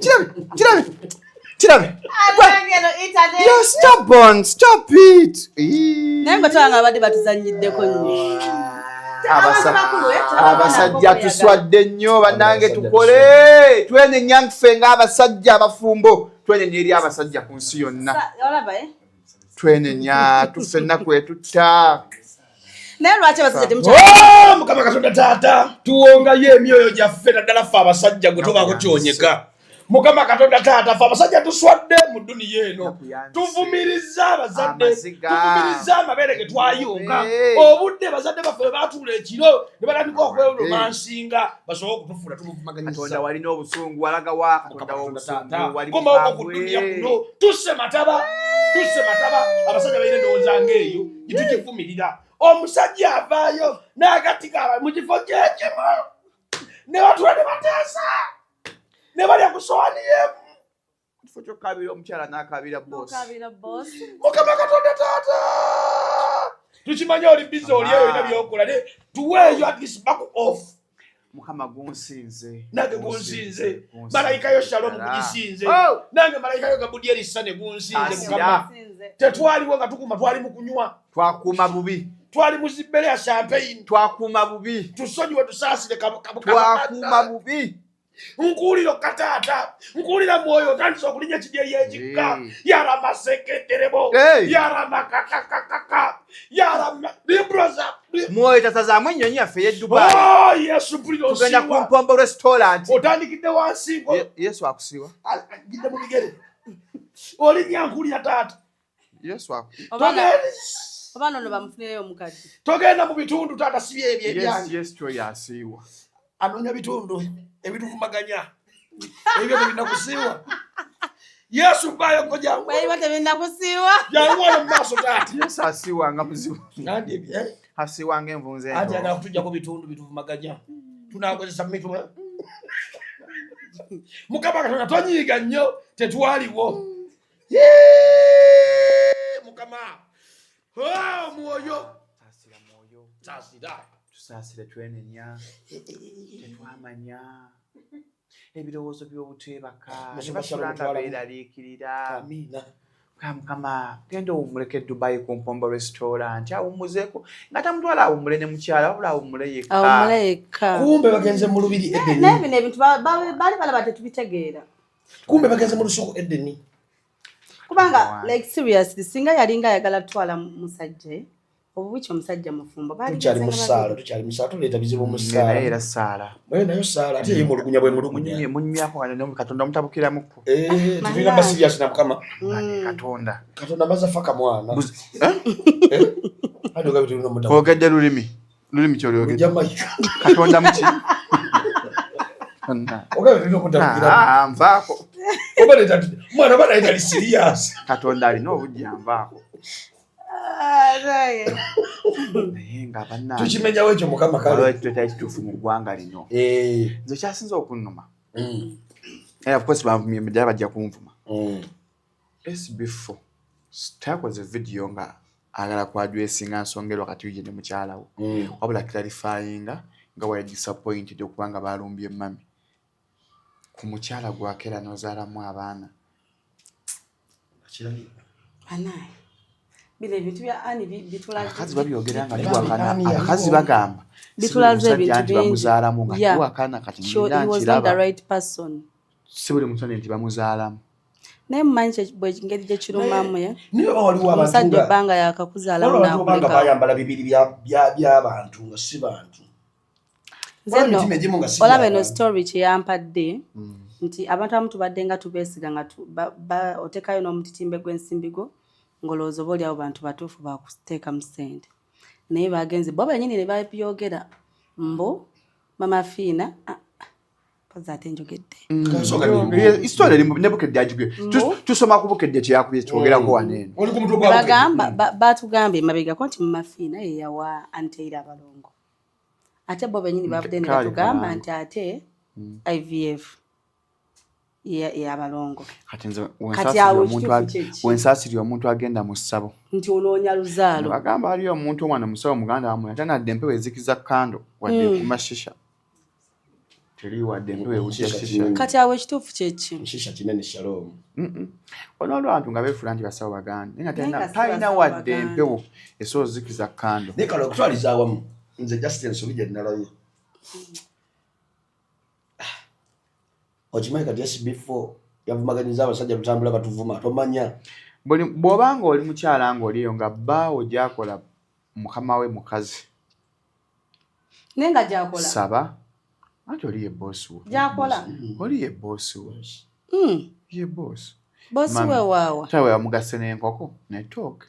You're stubborn. Stop it. Nengo twanga abadde batuzanyiddeko nnyo. Abasajja tuswadde nnyo bannange tukole. Twene nyankufe ng'abasajja abafumbo. Twene eri abasajja ku nsi yonna. Twene nya tufenna kwetutta. Naye lwaki abasajja Mukama Katonda taata tuwongayo emyoyo gyaffe naddala ffe abasajja gwe tobaako kyonyeka. Mukama Katonda taata ffe abasajja tuswadde mu dduniya eno. Tuvumiriza abazadde, tuvumiriza amabeere ge twayonga. Obudde bazadde baffe baatuula ekiro ne batandika okweromansinga basobole okutufuula tumuvumaganyisa. Katonda walina obusungu walaga wa Katonda w'obusungu wali komawo ku dduniya kuno tusse mataba abasajja balina endowooza ng'eyo gitukivumirira. Omusajja avaayo n'agatika mu kifo kyekimu ne batula ne bateesa ne balya ku sowaani y'emu. ekifo kyokabira omukyala n'akabira boss. Mukama Katonda taata tukimanya oli bizi oli eyo ina byokola ne tuweeyo at least back off. Mukama gunsinze nange gunsinze malayika yo Shalom kugisinze nange malayika yo Gabudieli sane gunsinze Mukama tetwaliwo nga tukuma twali mu kunywa twakuma bubi twali mu zibbere ya champagne twakuma bubi tusonyiwe tusaasire twakuma bubi nkuulira okataata nkuulira mwoyo otandisa okulinya kidyeri ekikka yarama seketerebo yarama kakakakaka yarama libroza mwoyo tasazaamu ennyonyi yaffe y'eddubayi yesu mpulira tugenda ku mpombo restaurant otandikidde wansi yesu akusiiwa agidde mu bigere olinya nkuulira taata yesu oba nono bamufunireyo omukadde togenda mu bitundu taata si byebyo ebyange yesu kyo yasiiwa anoonya bitundu ebituvumaganya ebyo tebirina kusiiwa yesu mpaayo kojangu tebirina kusiiwa janguwayo mu maaso taata yesu asiiwanga muzibu asiiwanga envunze ati agala kutujjako bitundu bituvumaganya tunakozesa mitu Mukama Katonda tonyiiga nnyo tetwaliwo Mukama mwoyo saasira tusaasire twenenya tetwamanya ebirowoozo by'obutwebaka ne basulanga beeraliikirira Mukama genda owummuleko Dubai ku Mpombo restaurant awummuzeeko nga tamutwala awummule ne mukyala wabula awummule yekka kumbe bagenze mu lubiri Edeni n'ebino ebintu baali balaba tetubitegeera kumbe bagenze mu lusuku Edeni kubanga like seriously singa yalinga ayagala tutwala musajja obubichi omusajja mufumbo tukyali musaala tuleeta bizibu musaala naye era saala nayo saala ate yemulugunya bwe mulugunya munyumyako nga Katonda omutabukiramuko tulina basirias na Mukama Katonda maze faka mwana ogedde lulimi kyoliogedde Katonda muki nvaako mwana bana yali serious Katonda alina obujja nvaako naye nga bannange tukimenyawo ekyo Mukama kale tutali kituufu mu ggwanga lino nze kyasinze okunnuma era of course banvumye ddala bajja kunvuma SB4 takoze video nga agala kwadwesinga nsongerwa kati uje ne mukyalawo wabula clarifyinga nga wali disappointed okubanga balumbye mami ku mukyala gwakera nozaalamu abaana bile bintu bya ani bitulaze akazi babyogera nga bwakana akazi bagamba bitulaze bintu bamuzaalamu nga bwakana kati kiraba the right person sibuli mutone nti bamuzaalamu naye mmanyi bwe ngeri gye kirumamu ya niyo waliwo abantu omusajja banga yakakuzaalamu n'akuleka bayambala bibiri by'abantu nga si bantu zeno olaba eno story kyeyampadde nti abantu abamu tubadde nga tubeesiga nga otekayo n'omutitimbe gw'ensimbigo ngolooza oba oli abo bantu batuufu bakuteeka mu ssente naye bagenze bo bennyini ne babyogera mbu mama Fiina poza ate njogedde isitole ne Bukedde agibye tusoma ku Bukedde kyeyakubye kyogerako waneeno bagamba batugambye emabegako nti mama Fiina ye yawa anteira abalongo ate bo bennyini babudde ne batugamba nti ate IVF yabalongo wensaasiri omuntu agenda mu ssabo nti onoonya luzaalo bagamba aliyo omuntu omwana musabo muganda wamwe ate nadde empewo ezikiza kando wadde kumashisha teri wadde empewo ewujja shisha kati awo ekituufu kyeki shisha kinene Shalom onoolwo abantu nga beefula nti basawo baganda naye nga talina wadde empewo esobola zikiza kando naye kale okutwaliza awamu nze Justin Nsobi gye nnalayo okimanyi kati SB4 yavumaganyiza abasajja tutambula batuvuma tomanya bw'obanga oli mukyala ng'oliyo nga bbaawo gyakola mukama we mukazi naye nga gyakola saba anti oli ye boosi wo gyakola oli ye boosi wo ye boosi we waawa tawe wamugase n'enkoko netooke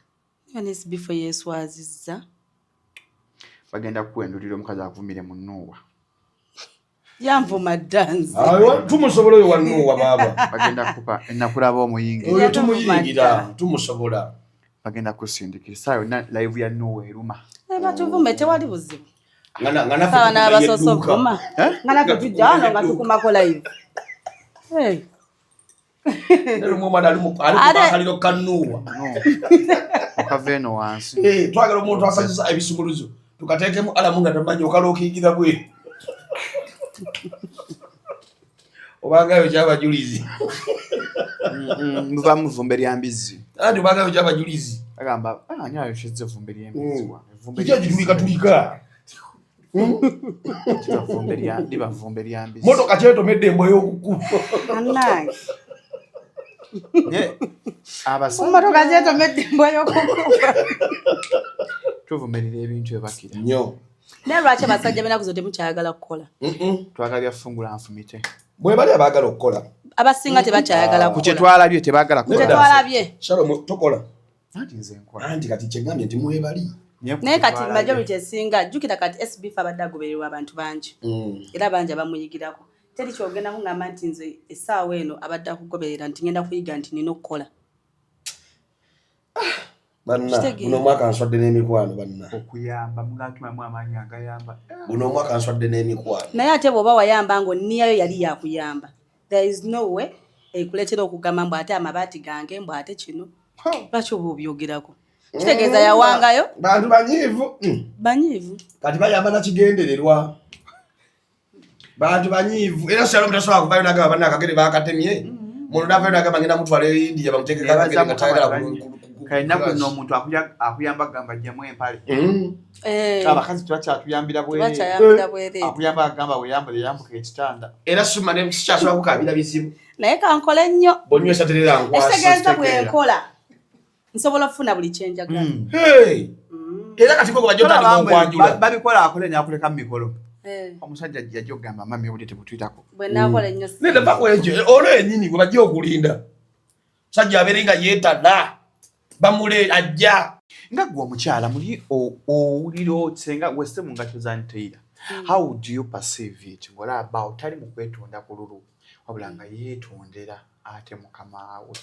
SB4 yeeswazizza bagenda kukwendulira omukazi akuvumire mu Nuuwa yanvuma ddanzi tumusobola oyo wa Nuuwa baaba bagenda kupa enakulaba omuyingira oyo tumuyingira tumusobola bagenda kusindikira saa yonna live ya Nuuwa eruma batuvume tewali buzibu nga n'abasoso vuma nga naffe tujja wano nga tukumako live Nero mwana ali mukaliro kanuwa. Okaveno wansi. Twagala omuntu asazisa ebisumuluzo. Tukateekemu alamu nga tamanyi okalokiigira bwe. Obangayo ky'abajulizi. Muva muvumbe lya mbizi. Andi obangayo ky'abajulizi. Agamba ani ayoshize vumbe lya mbizi wa. Tulika. Vumbe lya mbizi. Motoka kyetomedde emboyo okukuba. Anai. Motoka kyetomedde emboyo okukuba. Tuvumirira ebintu ebakira. Nnyo. Naye lwaki abasajja benaku zo temukyayagala kukola? Twagala fungula nfumite. Bwe bali abagala okukola. Abasinga tebakyayagala kukola. Ku kyetwalabye tebagala kukola. Kyetwalabye. Shalom tokola. Anti nze nkola. Anti kati kyengambye nti mwebali. Naye kati majority esinga jjukira kati SB abadde agobererwa abantu bangi. Era bangi abamuyigirako. Teri kyogenda kungamba nti nze essaawa eno abadde akugoberera nti ngenda kuyiga nti nina okukola. Banna buno mwaka nswadde n'emikwano banna. Okuyamba mugatuma amaanyi agayamba. Buno mwaka nswadde n'emikwano. Naye ate bw'oba wayamba ng'onniyayo yali yakuyamba. There is no way ekuleetera okugamba mbu ate amabaati gange mbu ate kino. Lwaki oba obyogerako? Kitegeeza yawangayo. Bantu banyiivu. Banyiivu. Kati bayamba na kigendererwa. Bantu banyiivu. Era Shalom tasobola kuvayo n'agamba banna akagere baakatemye. Muno n'avayo n'agamba ngenda mutwala India bamuteekeko akagere nga tayagala kayina kuno omuntu akuyamba gamba jjamu empale. Abakazi tubakyatuyambira bwere. Akuyamba agamba weyambule yambuka ekitanda. Era suma ne sikyasobola kukaabira bizibu. Naye kankole nnyo. Bonnywesa terera nkwasa. Ekitegeeza bwenkola. Nsobola okufuna buli kyenjagala. Era kati koko bajja otandika okwanjula. Babikola akole n'akuleka mu mikolo. Omusajja jjajja ogamba mami obudde tebutuyitako. Bwe naakola ennyo. Nenda bakwenje olwo ennyini gwe bajja okulinda. Sajja abeere nga yeetala. Bamule ajja. Nga gwe omukyala muli owulira otsenga wese mu ngato za nteera. How do you perceive it? Olaba otali mu kwetonda ku lulu. Wabula nga yeetondera ate mukama we.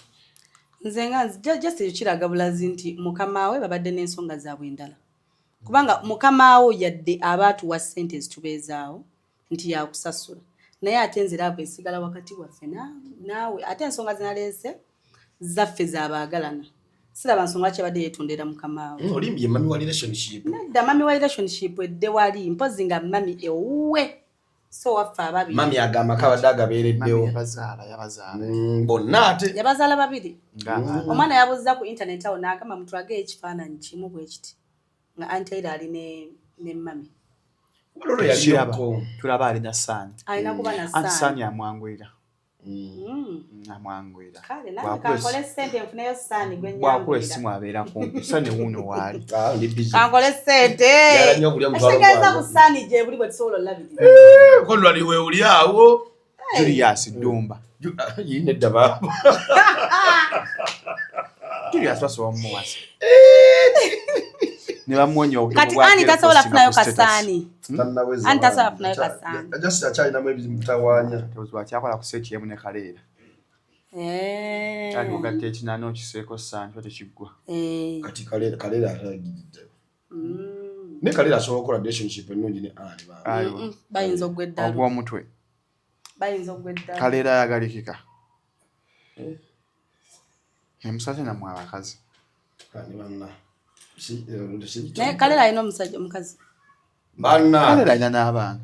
Nze nga just ekiraga bulazi nti mukama we babadde n'ensonga zaabwe endala. Kubanga mukama we yadde abaatuwa ssente ezitubeezaawo nti yakusasula. Naye ate nzira akwesigala wakati waffe naawe ate ensonga zinaleese zaffe z'abaagalana. Siraba nsonga ki abadde yeetondera mukama we. Olimbye mami wa relationship. Nedda mami wa relationship edde wali mpozi nga mami ewuwe. So waffe ababiri. Mami agamba kabadde agabeereddewo. Yabazaala. Bonna ate. Yabazaala babiri. Omwana yabuzza ku internet awo n'agamba mutwage ekifaananyi kimu bwe kiti. Nga anti era ali ne mami. Olwo yalirako. Tulaba alina Sani. Alina kuba na Sani. Anti Sani amwangwira. Amwangwira. Kale nawe kankole ssente nfuneyo Sani gwe nyangwira. Bwakula essimu abeera kumpi. Sani wuuno waali. Kankole ssente. Ekitegeeza ku Sani gye buli bwe tusobola olabirira. Kondo ali we uli awo. Julius Dumba. Yine edda baabo. Julius basobola mumuwasa. Ne bamwonya obuto kati ani tasobola kufunayo Kasani. Ani tasobola kufunayo Kasani. Just akyalinamu ebizibu mutawaanya. Tewuzibwa akyakola ku seeti yemu ne Kaleera. Kati ogatta ekinaana okiseeko Sani oba tekiggwa. Kati Kaleera atagidde. Ne Kaleera asobola okukola relationship ennungi ne Ani. Bayinza ogw'eddalo. Ogw'omutwe. Bayinza ogw'eddalo. Kaleera ayagalikika. Emusate namwe abakazi. Kani banna. Naye Kaleera alina omusajja omukazi. Banna. Kaleera alina n'abaana.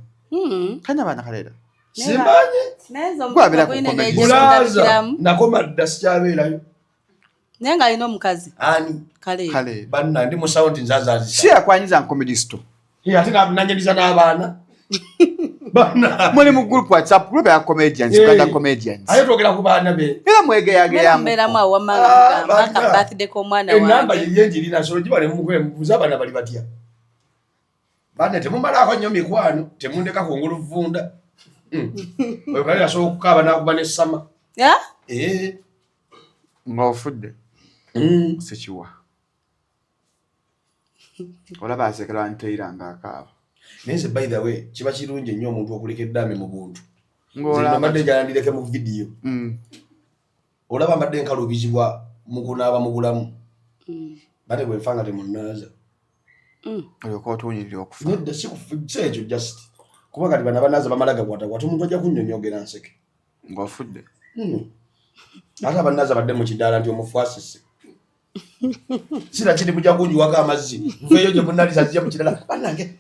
Kalina abaana Kaleera. Simanyi. Naye omukazi gwine n'ekirabikiramu. Nakoma dda sikyabeerayo. Naye nga alina omukazi. Ani? Kaleera. Banna ndi mu sawundi nzazaazisa. Si yakwanyiza nkomedi store. Ate nanyanyiza n'abaana. Banna. Muli mu group WhatsApp group ya comedians, Uganda comedians. Ayo twogera ku baana be. Era mwegeyageyamu. Mberamu awamanga mpaka birthday k'omwana wange. Enamba yenjirina solo gibale mumukwe mubuza abaana bali batya. Bane temumalaako nnyo mikwano temundeka kungulu vunda. Oyo Kaleera asobola okukaaba n'akuba n'essama. Ya? Ng'ofudde. Sekiwa. Olaba asekera nteera ng'akaaba. Nese by the way kiba kirungi nnyo omuntu okuleka eddame mu buntu. Ng'olaba mbadde njalandireke mu video. Olaba mbadde nkalubizibwa mu kunaaba mu bulamu. Bate bwe nfanga temunnaaza. Olyoka otuunyirira okufa. Nedda si ekyo just. Kuba kati bana banaaza bamala gakwata kwata omuntu ajja kunnyonnyogera nseke. Ng'ofudde. ate bannaza badde mu kidaala nti omufuasisi sira kiri mujja kunjuwako amazzi nveeyo gye munaliza zijja mu kidaala bannange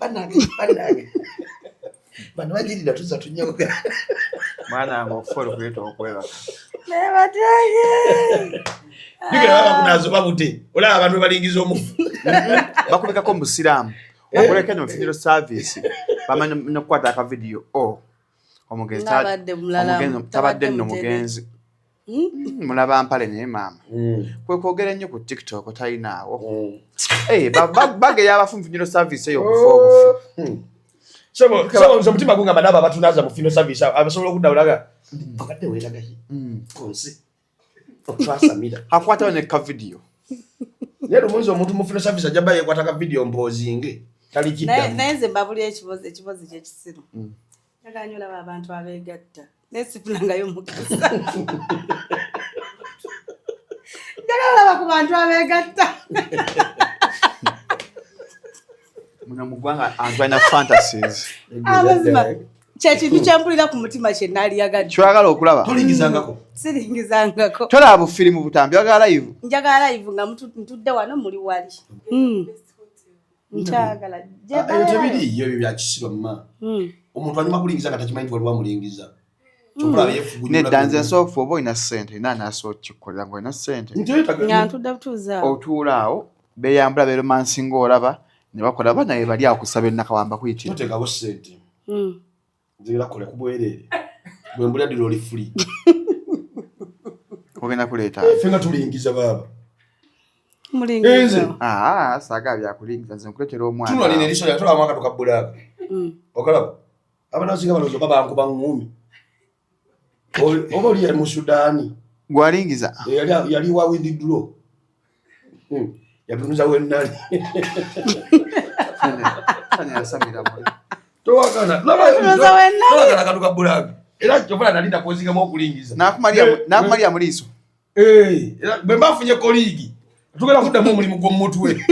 bano bagirira tuza tunyoga mwana wange okufa olukuleeta okwebaka bigerabakunazo babute olaba abantu balingiza omufu bakubikako mu busiraamu okuleka eno funeral service bamanyi nokukwata akavidiyo omugenzi tabadde nno mugenzi mulaba mpale naye maama kwekwogera nnyo ku tiktok talinaawo bageya abafu mu funeral service eyo okufa obufu so mutima gungamba nabo abatunaza mu funeral service abasobola okudawulaga bakadde weeragayi konse otwasamira akwatawo ne kavidiyo naye lumunzi omuntu mu funeral service ajja bayekwata kavidiyo mboozinge tali kiddamu naye nze mbabuli ekibozi kyekisiru njagala olaba abantu abeegatta naye sifunangayo mukisa njagala olaba ku bantu abeegatta muno mu ggwanga antwalina fantasies amazima kyekintu kyempulira ku mutima kye naaliyagadde kyagala okulaba tolingizangako siringizangako tolaba bufirimu butambi ogala live njagala live nga ntudde wano muli wali nkyagala ebyo tebiriyo ebyo byakisiro mma omuntu anyuma kulingiza nga takimanyi nti waliwo amulingiza neddanze nsoofu oba olina ssente naanaasa okikkolera ngaolina ssente nga ntudde butuuzaawo otuulaawo beeyambula beromansi ng'olaba ne bakola banaye bali awo kusaba ennakawamba kuyitira toteekawo ssente nzira kole kubwereere bwe mbuladira oli fuli ogenda kuleeta ffe nga tulingiza baaba saaga byakulingiza nze nkuleetera omwana tunalina eriso lya tolaba mwaka tukabbulaaga okalaba abanaziga balozo babankuba ngumi oba oli yali mu sudaani gwalingiza yali wa windidro yatunuza wennali towakana katukabbulaaga era kyofuna nalinda kwezigamu okulingiza nakumalya mu liiso bwe mbafunye koliigi tugenda kuddamu omulimu gw'omumutwe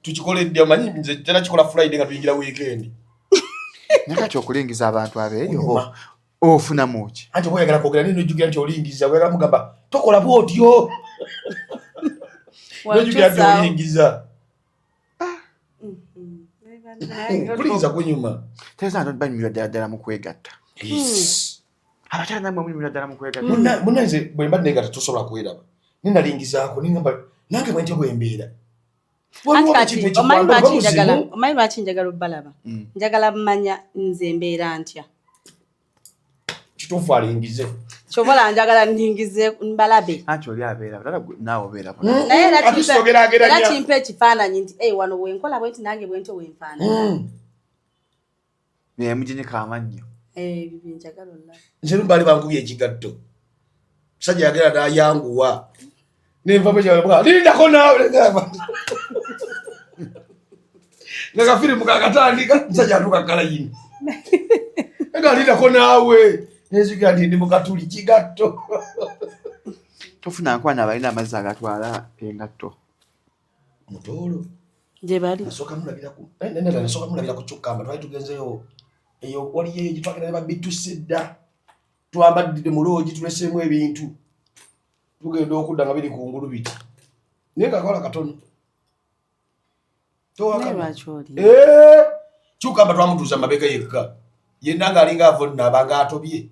tukikoledde amanyi nze tera kikola friday nga tuyingira weekend nakati okulingiza abantu abeeyo ofunamu ki anti oyagala kwogera nini nojjukira nti olingiza oyagala mugamba tokola bwotyo nojjukira nti olingiza kulingiza kunyuma banyumirwa ddala mu kwegatta abakyala namwe munyumirwa ddala mu kwegatta munanze bwe mba negatta tosobola kweraba ninalingizaako ningamba nange bwentyo bwembeera omanyi lwaki njagala obalaba njagala mmanya nze mbeera ntya kituufu alingize kyobola njagala ndingize mbalabe anti oli abeera naawe obeera naye era kimpa ekifaananyi nti wano wenkola bwenti nange bwentyo wenfaanana muginyika amannyo byenjagala olaba nze lumbali bankubye ekigatto musajja yagera nayanguwa nenva bwekyabwa lindako naawe nga kafirimu kakatandika musajja atuuka kalayini nga lindako naawe nezigira nti ndi mukatuli kigatto tofuna nkwana balina amazzi agatwala engatto mutoolo gye bali nasooka mulabira ku kyukkamba twali tugenzeyo eyo waliyo eyo gyetwagenda ne babitusedda twambadde mu loogi tuleseemu ebintu tugenda okudda nga biri kungulu biti naye kakola katono kyukkamba twamutuuza mabega yekka yenna ngaalinga avonna abanga atobye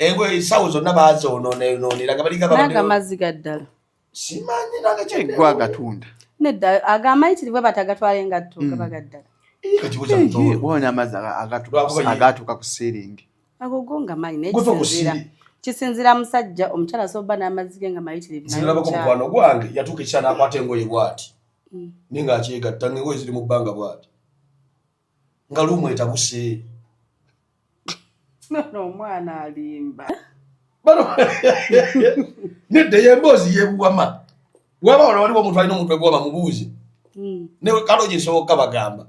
engoye esawo zonna bazoonoonera nga balingamazzi gaddala simanyi nagakyegwa agatunda nedda agamayitirivu batagatwala engatto nga bagaddala wona amazzi agatuuka ku siiringi ago gonga manyi naye kisinzira musajja omukyala asoba n'amazzi ge nga mayitirivu zirabako mukwano gwange yatuuka ekyana akwata engoye bw'ati ninga akyegatta ngaengoye ziri mu bbanga bw'ati nga lumwetabuse omwana alimba nedda yemboozi yebuwama waba wala waliwo omuntu alina omutwe gwaba mubuuzi ne kalogi nsoboka bagamba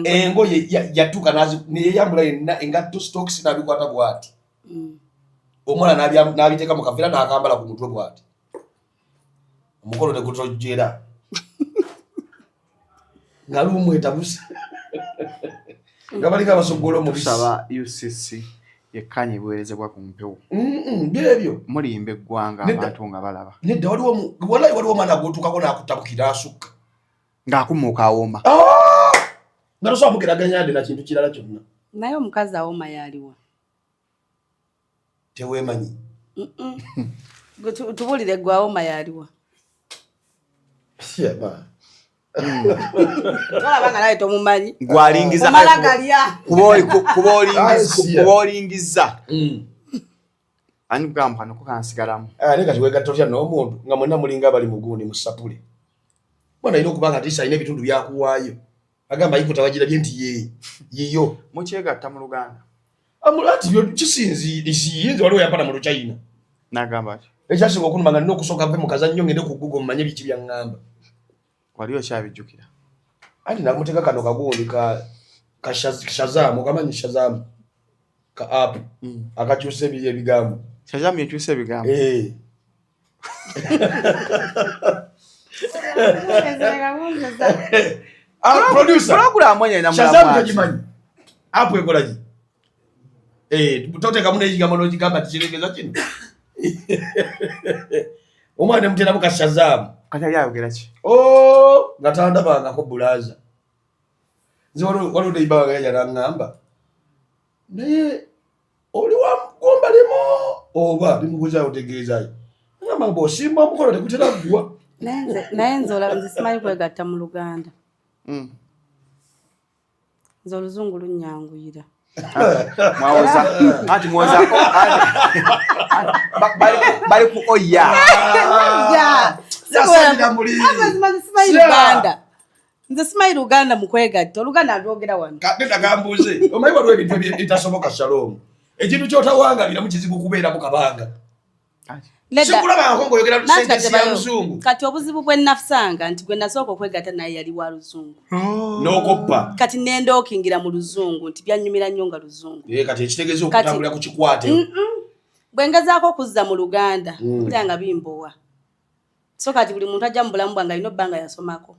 engoye yatuuka neyeyambula yenna engatto stokisi nabikwata bwati omwana nabiteeka mu kaveera nakambala ku mutwe bwati omukono ne gutojjera nga lumwetabuse nga balinga abasogola omubisi tusaba UCC yekkanye buweerezebwa ku mpewo. Byebyo. Mulimba eggwanga abantu nga balaba. Nedda waliwo omwana gwotuukako n'akutabukira asukka. Ng'akumuuka awooma. Nga tosobola mugeraganya yadde na kintu kirala kyonna. Naye omukazi awooma yaliwa. Teweemanyi. Tubulire gwe awooma yaliwa. Tolabanga naye tomumanyi. Gwalingiza. Kuba olingizza. Ani kugamba kano kukansigalamu. Ne kati wegatta otya n'omuntu nga mwenna mulinga abali mu gundi mu sapule. Mwana alina okuba nga ati alina ebitundu byakuwaayo. Agamba ayikutawagira bye nti yiyo. Mukyegatta mu Luganda. Ati byo kisinziyinza waliwo yampana mu Luchina. N'agamba ati. Ekyasinga okuluma nga nina okusooka nve mu kazannyo ngende ku Google mmanye biki byaŋŋamba. Wali okyabijjukira. Ati namuteeka kano kagundi ka Shazam, okamanyi Shazam ka app akakyusa ebigambo. Shazam yekyusa ebigambo. Producer. Program mwenye na Shazam yajimanyi. App ekola ki? Toteeka mune ekigambo n'okigamba tikirengeza kino. Omwana muteramu ka Shazam. Kati ali ayogera ki? Natandabangako bulaza. Nze waliwo neibaga yajala ngamba. Naye oli wamugomba limo oba limubuuza otegeezayo. Ngamba bw'osimba omukono tekutera kugwa. Naye nze olaba nze simanyi kwegatta mu Luganda. Nze oluzungu lunnyanguyira. Mwawoza bali ku oya. Nze simanyi Luganda mu kwegatta. Oluganda alwogera wano. Nenda gambuuze. Omanyi waliwo ebintu ebitasoboka Shalom. Ekintu ky'otawangabira mu kizibu kubeera mu kabanga. Sikulabangako ng'oyogera sentensi ya Luzungu. Kati obuzibu bwe nnafusanga nti gwe nasooka okwegatta naye yali wa Luzungu. N'okoppa. Kati nendookingira mu Luzungu nti byannyumira nnyo nga Luzungu. Kati ekitegeeza okutambulira ku kikwate. Bwe ngezaako okuzza mu Luganda nga bimbowa. So kati buli muntu ajja mu bulamu bwange alina ebbanga yasomako.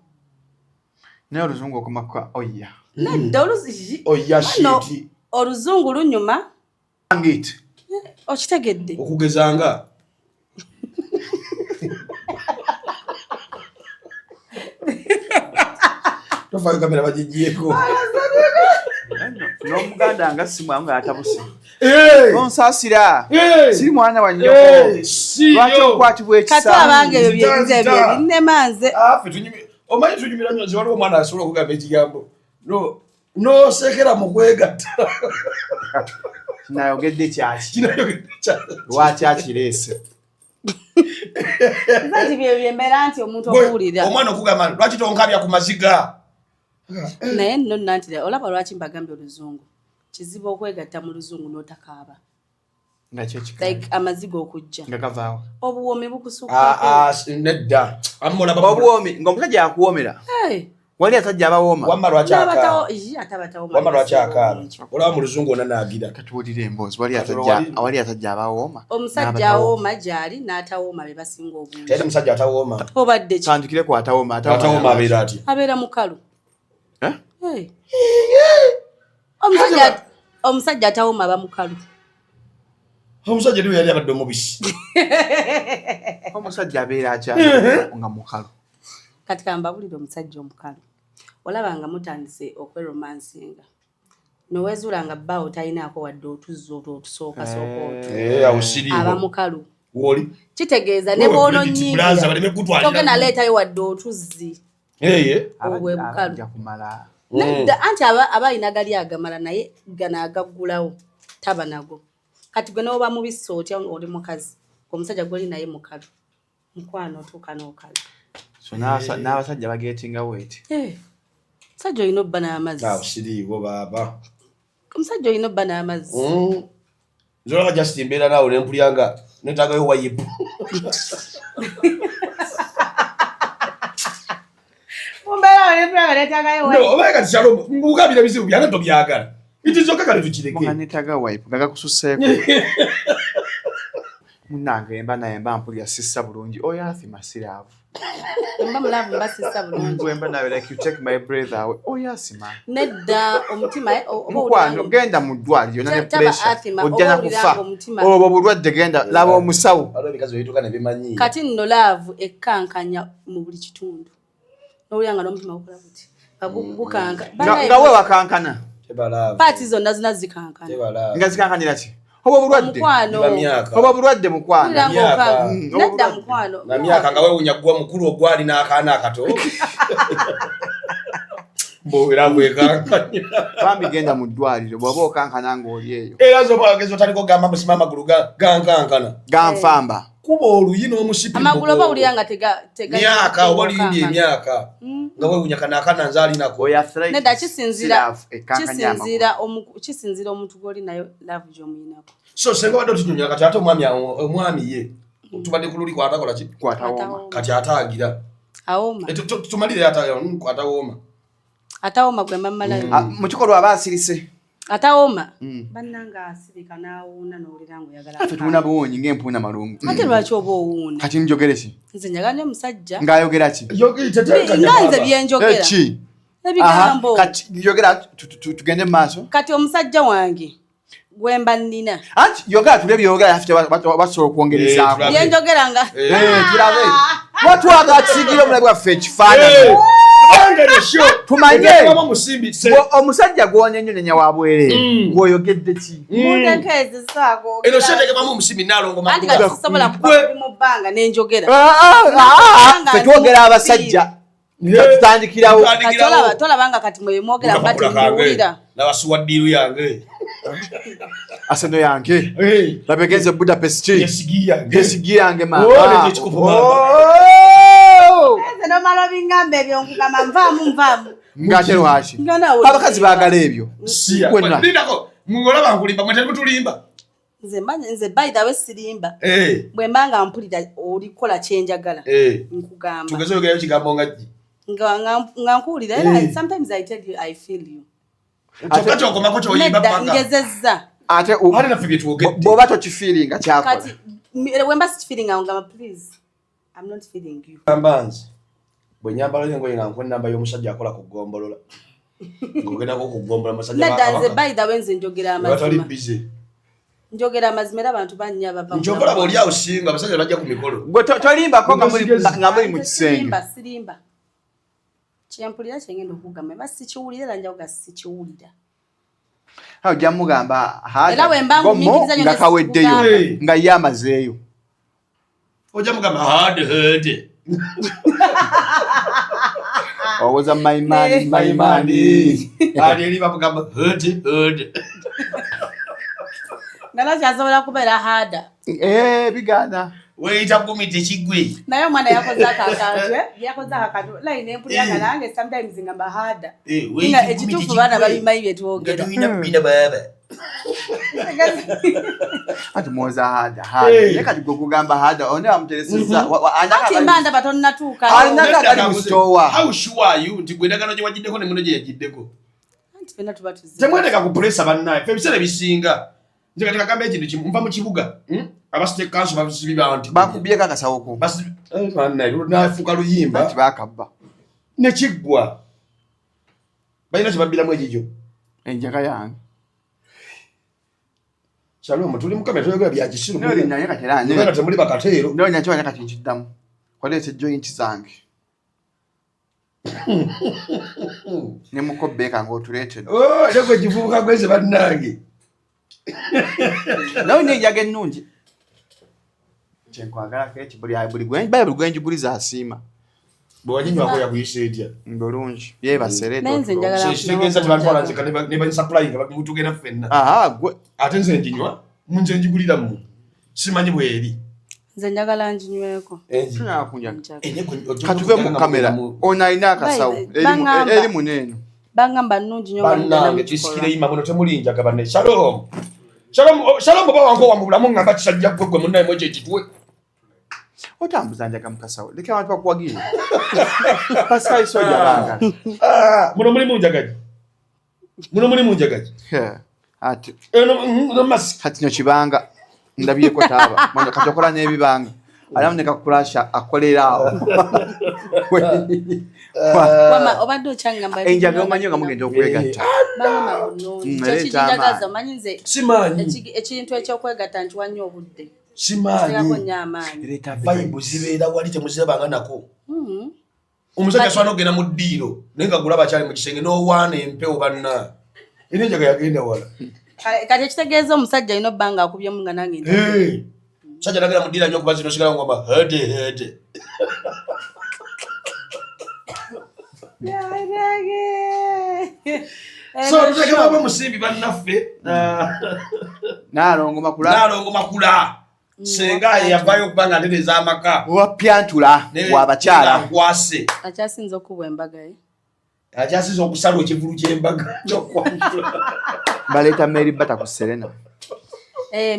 Naye Oluzungu okoma kwa oya. Nedda oya shiti. Oluzungu lunyuma. Ngit. Okitegedde. Okugezanga. Tofayo kamera bajijieko. N'Omuganda nga si mwangu atabuse. Onsasira. Si mwana wa nnyoko. Lwaki okwatibwa ekisa. Kati abange ebyo byebize binnemanze. Omanyi tunyumira nnyo nze waliwo omwana asobola okugamba ekigambo. No sekera mu kwegatta. Kinayogedde kyaki. Lwaki akireese. Nti bye byemera nti omuntu okuwulira. Omwana okugamba lwaki tonkabya ku maziga. Naye nno nantira olaba lwaki mbagambye Oluzungu. Kizibu okwegatta mu Luzungu n'otakaaba. Like amaziga okujja. Nga gavaawo. Obuwoomi bukusukka. Nedda. Obuwoomi ng'omusajja akuwoomera. Wali atajja abawooma. Wamma lwaki akaaba. Atabatawo. Wamma lwaki akaaba. Olaba mu Luzungu ona naagira. Katuwulire emboozi. Wali atajja abawooma. Omusajja awooma gy'ali n'atawooma be basinga obungi. Ate musajja atawooma. Obadde ki? Tandikire ku atawooma. Atawooma abeera atya? Abeera mukalu. Omusajja atawooma aba mukalu. Omusajja ndiwe yali abadde omubisi. Omusajja abeera atya nga mukalu. Kati kambabulire omusajja omukalu. Olaba nga mutandise okweromansinga. Nowezuula nga bbaawo talinaako wadde otuzzo otusooka sooka aba mukalu. Woli. Kitegeeza ne bwono nnyingira. Togenda leetayo wadde otuzzi. Obwe bukalu. Nedda anti aba alina gali agamala naye gana agaggulawo taba nago. Kati gwe n'oba mubisi otya oli mukazi. Omusajja gwoli naye mukalu. Mukwano otuuka n'okala. So n'abasajja bageetinga weti. Omusajja olina obba n'amazzi. Siriiwo baaba. Omusajja olina obba n'amazzi. Nzolaba just mbeera naawe nempulya neetaagayo wayipu. Obaye kati kyalo mugambira bizibu byange tobyagala. Bitizoka kale tukireke. Mwana neetaagayo wayipu nga gakususseeko. Munnange mba naye mba mpulya sissa bulungi. Oyo afi masiraavu. Mba mulavu mbasisa bulungi. Gwemba nawe like you take my breath away. Oh yes man. Nedda omutima Mukwano genda mu ddwaliro na pressure. Ojjana kufa. Obo bulwadde genda laba omusawo. Alobikazi oyituka ne bimanyi. Kati nno laavu ekkankanya mu buli kitundu. N'olyanga n'omutima gukola buti. Bagukanka. Nga we wakankana. Paati zonna zina zikankana. Nga zikankanira ki? Obo bulwadde. Obo bulwadde mukwano. Nedda mukwano. Na myaka nga we unyagwa mukulu ogwali n'akaana akato. Mbowera bwekankanya. Bambi genda mu ddwaliro bw'oba okankana ng'oli eyo. Era z'obagezi otaliko gamba musima amagulu gankankana. Ganfamba. Kuba oluyina omusipi. Amagulu oba ulyanga tega. Myaka oba oliyimbi emyaka. Nga we unyakanaakana nzaali nako. Nedda kisinzira omuntu gw'oli nayo laavu gy'omuyinako. So senga wadde otunyonya kati ate omwami ye. Tubadde ku luli kwatakola ki? Kwatawooma. Kati ataagira. Awooma. Tumalire kwatawooma. Atawooma gwe mmalayo. Mu kikolwa aba asirise. Atawooma. Bannanga asirika n'awuuna n'owulira ng'oyagala. Ate tuna buwonyi ng'empuuna malungu. Ate lwaki oba owuuna? Kati njogere ki? Nze njagala nnyo omusajja. Ng'ayogera ki? Nga nze bye njogera. Ki? Ebigambo. Kati yogera tugende mu maaso. Kati omusajja wange gwemba nnina. Anti yogera tule byogera afite basobola okwongerezaako. Bye njogeranga. Tulabe. Watwaga kisigire omulabe waffe ekifaananyi. Tumanye omusajja gw'onyonyonyonya wabwere ng'oyogedde ki? Mundekeezi saako. Eno shetekemamu omusimbi naalongoma. Anti kati sisobola kuba mu bbanga ne njogera. Ffe twogera abasajja. Tutandikirawo. Tolabanga kati mwe mwogera bati muwulira. N'abasuwaddiru yange. Aseno yange. Labegenze Budapest. Yesigi yange mama. Eze no malo bingambe ebyo nkugamba nvaamu. Ngate lwaki. Abakazi baagala ebyo. Ndinako mulaba nkulimba mwetali mutulimba. Nze by the way sirimba. Bwe mbanga mpulira olikola kyenjagala. Nkugamba. Tugeze ogeyo kigambo ngaki. Nga nkuwulira era sometimes I tell you I feel you. Ate okoma ko kyoyimba paka. Ngezezza. Ate naffe bye twogedde. Bw'oba tokifiiringa kyakola. Kati wemba sikifiiringa ngamba please. I'm not feeling you. Ambanzi. Bwe nyambala yengo yenga nkwe namba y'omusajja akola ku gombolola. Ngogenda ko ku gombola musajja ba. Nedda nze by the way nze njogera amazima. Batali busy. Njogera amazima era abantu bannya bava. Njokola boli awo singa abasajja bajja ku mikolo. Gwe tolimba ko nga muri mu kisenge. Sirimba. Kyempulira kyengenda okugamba basi kiwulira era njaga sikiwulira. Awo jamugamba haada. Era we mbangu mikiriza nga kaweddeyo nga ye amazeeyo. Ojamugamba hard. Was a my man. Eri bamugamba hard. Nala kyasobola kubeera hada. Bigana. Weeyita kumite kigwe. Naye omwana yakoze akakatu. Line empulira nange sometimes ngamba hada. Nga ekituufu baana babimanyi bye twogera. Tulina bina baba. Ati mwoza hada. Leka tukugamba hada. One amutereseza. Ati mbanda batonna tuuka. Alinaga mustowa. How sure are you? Nti gwendagano gye wagiddeko ne muno gye yagiddeko. Anti fena tubatuzi. Temweteka ku pressa bannaye. Fe bisere bisinga. Nje katika kambe ekintu kimu mva mu kibuga. Abasite kanso babisibi bantu. Bakubye kakasawo ko. Basi bannaye nafuka luyimba. Ati bakabba. Ne kiggwa. Bayina kibabiramu ekijo. Enjaka yange. Shalom tuli mukamera toyogera bya kisiru. Noli naye katera ne. Noli temuli bakatero. Noli nyacho kati nkiddamu. Kolese joint zange. Ne mukobeka ngo tuleted. Oh, lego jivubuka gweze bannange. Nawe ne yage nnungi. Chenkwagala keti buli gwenji buliza asima. Bwanyinywa ko yakuyise etya. Ndolungi. Ye baseredo. Nenze njagala. Kitegeeza tebantwala nzika ne ba supply nga bagutugenda ffenna. Gwe. Ate nze njinywa. Munze njigulira mu. Simanyi bweri. Nze njagala njinyweko. Tuna kunja. Katuve mu kamera. Ona ina akasawo. Eri muneno. Bangamba nnungi nnyo banange kisikire yima muno temulinja gabane. Shalom. Shalom baba wangu wamubulamu ngamba kisajja gwe munnaye mweje kitwe. Otambuza njaga mukasawo. Leka abantu bakuwagire. Pascal soja banga. Muno muri munjagaji. Muno muri munjagaji. Ati. No mas. Kati no kibanga. Ndabye ko taba. Mwana katokola n'ebibanga. alamuneka kulasha akolerawo obadde okyangamba enjaga omanyi nga mugenda okwegatta kyekijagaza omanyi nze simanyi ekintu ekyokwegatta nkiwanya obudde simanyi vibe zibeera wali temuzirabanga nako omusajja asobola n'okugenda mu ddiiro naye nga gula bakyali mu kisenge n'owaana empewo banna era enjaga yagenda wala kati ekitegeeza omusajja alina obba nga akubyemu nga nange musajja nagenda mu ddiiro nyo okuba zino sigala ngamba hede so tutekebwako musimbi bannaffe Nalongo Makula senga yavayo okuba nga ntereza amaka wapyantula wabakyala nkwase akyasinza okubwa embaga akyasinza okusala ekivulu ky'embaga baleeta Mary Bata ku Serena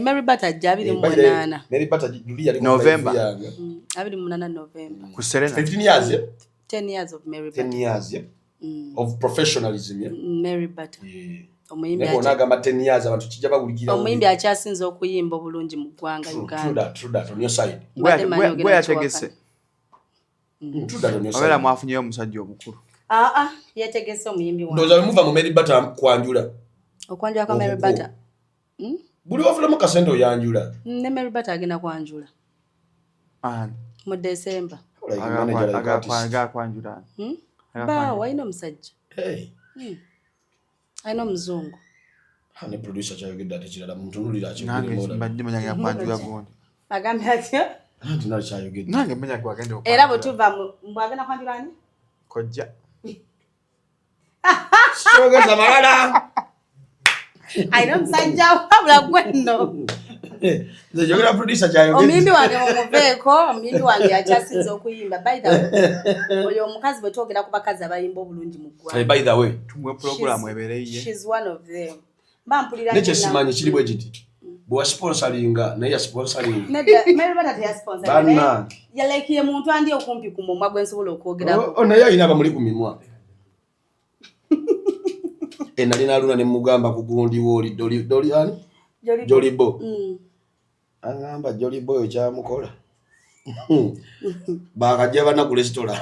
Mary Bata ajja 28 Mary Bata Julia November 28 November ku Serena 15 years 10 years of Mary Bata 10 years of professionalism Mary Bata omuyimbi agamba 10 years abantu kijja bawulikira omuyimbi akyasinza okuyimba obulungi mu ggwanga Uganda true that on your side gwe yategese obera mwafunyeyo omusajja omukulu yategese omuyimbi wange ndoza muva mu Mary Bata kwanjula okwanjula kwa Mary Bata buli wafula mu kasente oyanjula ne Mary Bata agenda kwanjula mu December aga kwanjula waina omusajja ayina omuzungu ne producer kyayogedde ate kirala muntunulira agambye atya kyayogedde era bwe tuva mbwagenda kwanjula ani kojja sogeza malala ayina omusajja wabula gwe nno njogera producer kyayogedde omuyimbi wange mumuveeko omuyimbi wange akyasinza okuyimba by the way oyo omukazi bwe twogera ku bakazi abayimba obulungi mu ggwanga by the way tumwe program ebereiye she's one of them bampulira neche simanyi kiri bwe kiti bwa sponsoringa naye ya sponsoring Mary Bata ya sponsor yalekiye muntu andi okumpi ku mumwa gwensobola okwogera naye ayina abamuli ku mimwa enalina aluna ne mugamba ku gundi woli dolian Jolibo angamba Jolibo oyo kyamukola bakajja bana ku restaurant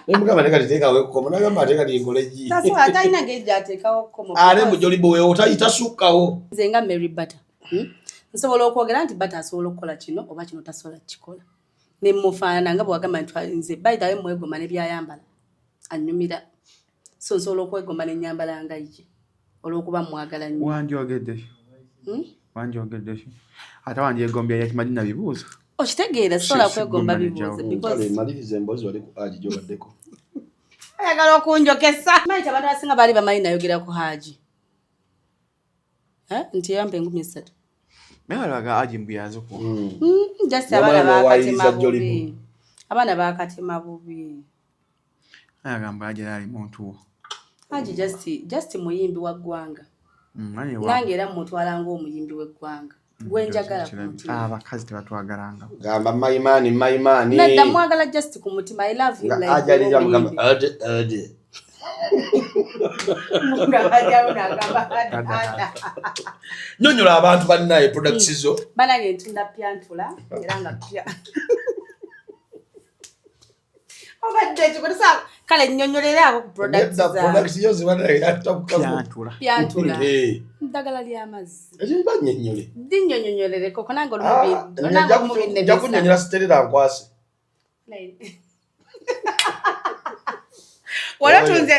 nemugamba teka litekawe komo nagamba ateka lingoleji sasa ataina geja atekawo komo ale mu Jolibo we otayita sukkawo nze nga Mary Bata nsobola okwogera nti Bata asobola okukola kino oba kino tasobola kikola ne mufaanana nga bwagamba nti by the way mwegoma ne byayambala anyumira so nsobola okwegoma ne nyambala nga ye olwokuba mwagala nnyo wanjogedde ate wanjegombya yakimanyi na bibuuzo okitegeera sobola kwegomba bibuuzo because maliriza emboozi wali ku Haji gyobaddeko ayagala okunjokesa manyi abantu abasinga baali bamanyi nayogera ku Haji nti yampa 13 mewalaga Haji mbuyaze ku just abaana bakatema bubi ayagamba Haji ali muntu Haji just muyimbi wa ggwanga nange era mutwala ng'omuyimbi w'eggwanga gwenjagala ku mutima abakazi tebatwagalanga gamba maimani nadda mwagala just ku mutima I love him like ajalira mugamba ade nyonyola abantu bannaye products zo banange ntunda pyantula era nga pya obadde kikusa kale nnyonyolera ako ku products yo zibanaye pyantula ndagala ly'amazzi ekiba nnyonyole dinnyonyolere koko nange olumubi jakunyonyola siterera nkwase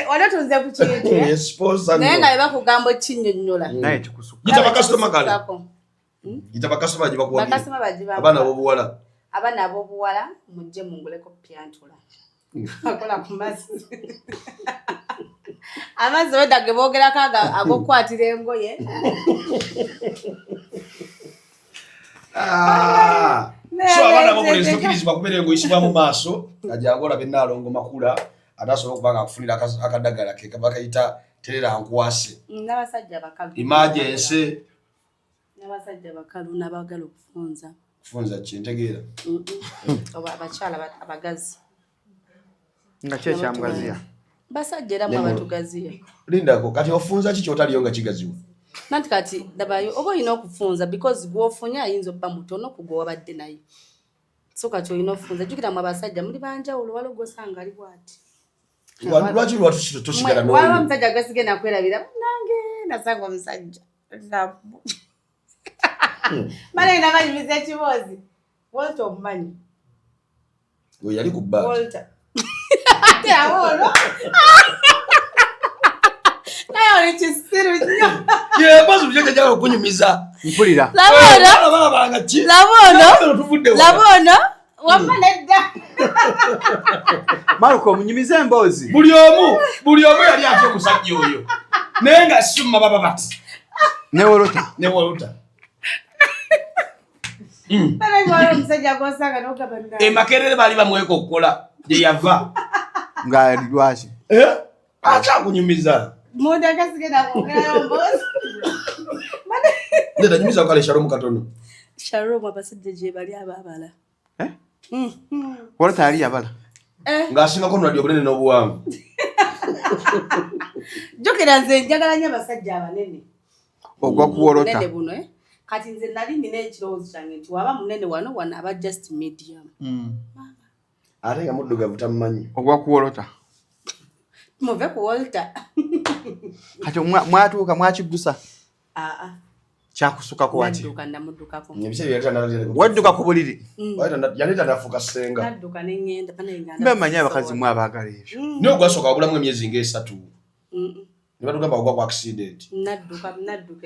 walatunze ku kintu naye nga bebakugamba okinnyonnyola naye kikusuka yita bakasitoma kale yita bakasitoma gye bakuwadde abaana ab'obuwala mujje munguleko pyantula akola ku mazzi amazzi wedda ge boogerako ag'okukwatira engoye so abaana bobulezi tokirizibwa kubeera engoye isibwa mu maaso ajangu olabe Nalongo Makula ate asobola okuba nga akufunira akadagala ke bakayita terera nkwase n'abasajja bakalu emergency n'abasajja bakalu n'abagala okufunza kyentegeera abakyala abagazi nga kyekyamugaziya basajja era mu abatugaziya lindako kati ofunza ki kyotaliyo nga kigaziwa Nanti kati dabayo oba olina okufunza because gw'ofunye ayinza obba mutono ku gwe wabadde naye. So kati olina okufunza. Jjukira mu abasajja muli banjawulo waliwo gw'osanga ali bw'ati. Lwaki lwatu tosigala n'oyo? Waliwo omusajja gwesigenda kwerabira nange nasanga omusajja. Mane namanyiza ekiboozi. Walter omumanyi. Oyo yali ku bbaati. Walter. Ate awoolo. Naye oli kisiru nnyo. Bazi bujja jjagala okunyumiza. Mpulira. Labono. Wamma nedda. Marco omunyumiza emboozi. Buli omu yali ate omusajja oyo. Naye nga summa baba bati. Ne Wolota. Bana ngwalo omusajja gw'osanga n'ogamba nnaani. Makerere baali bamweka okukola gye yava. Ng'ali lwaki? Akyakunyumiza. Munda akasigenda kwogerayo mboozi. Ndeta nyumiza okale Sharon katono. Sharon abasajja gye bali abaabala. Wolota yali yabala. Ng'asingako nolwadde obunene n'obuwanvu. Jjukira nze njagala nnyo abasajja abanene. Ogwa ku Wolota. Munene buno kati nze nali nina ekirowoozo kyange nti waba munene wano aba just medium. Ate nga muddugavu tamumanyi. Ogwa ku Wolota. Muve ku Walter. Kati mwatuuka mwakiggusa. Kyakusukako waki? Naddukako. Wadduka ku buliri. Yali tanafuuka ssenga. Nadduka ne ŋŋenda mbe manyi abakazi mwe abaagala ebyo. Naye ogwasooka wabulamu emyezi ng'esatu. Ne batugamba ogwa ku accident. Nadduka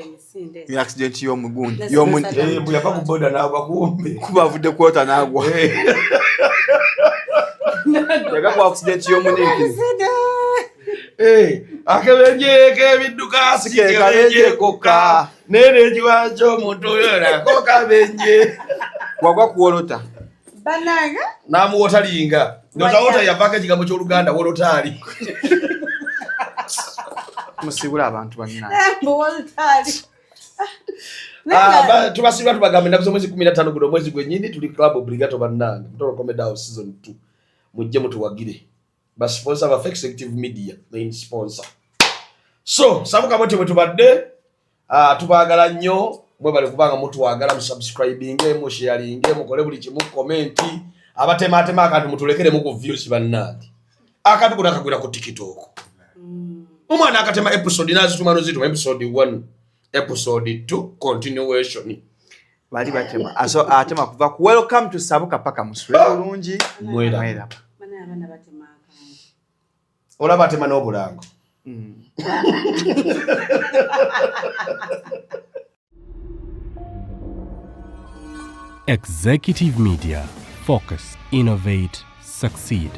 emisinde. Accident y'omugundi. Bwe yava ku boda n'agwa kumbe. Kuba avudde ku Wolota n'agwa. Yagagwa accident y'omuniikiriza. Akabenje k'ebidduka sikebenje kokka. Nene ekiwa ky'omuntu oyo nako kabenje. Wagwa ku Wolota. Bananga? N'amuwotalinga. Wota yavaako ekigambo ky'Oluganda wolotali. Musibula abantu bannange. Wolotali. Tubasibira tubagambe ennaku z'omwezi 15 guno omwezi gwennyini tuli Club Obligato bannange. Mutoro Comedy House season 2. Mujje mutuwagire. Sponsor of Executive Media, main sponsor. So, sabuka bwete bwe tubadde tubaagala nnyo mwe bali kubanga mutuwagala mu subscribing mu sharing mukole buli kimu comment abatematema akantu mutulekere mu ku views bannange. Akantu kuna kagwira ku TikTok. Umwana akatema episode nazo tumano zitu episode 1 episode 2 continuation. Bali batema. Aso atema kuva ku welcome to Sabuka paka musule bulungi. Mwera. Abana batema. Ola batema n'obulango. Executive Media. Focus, innovate, succeed.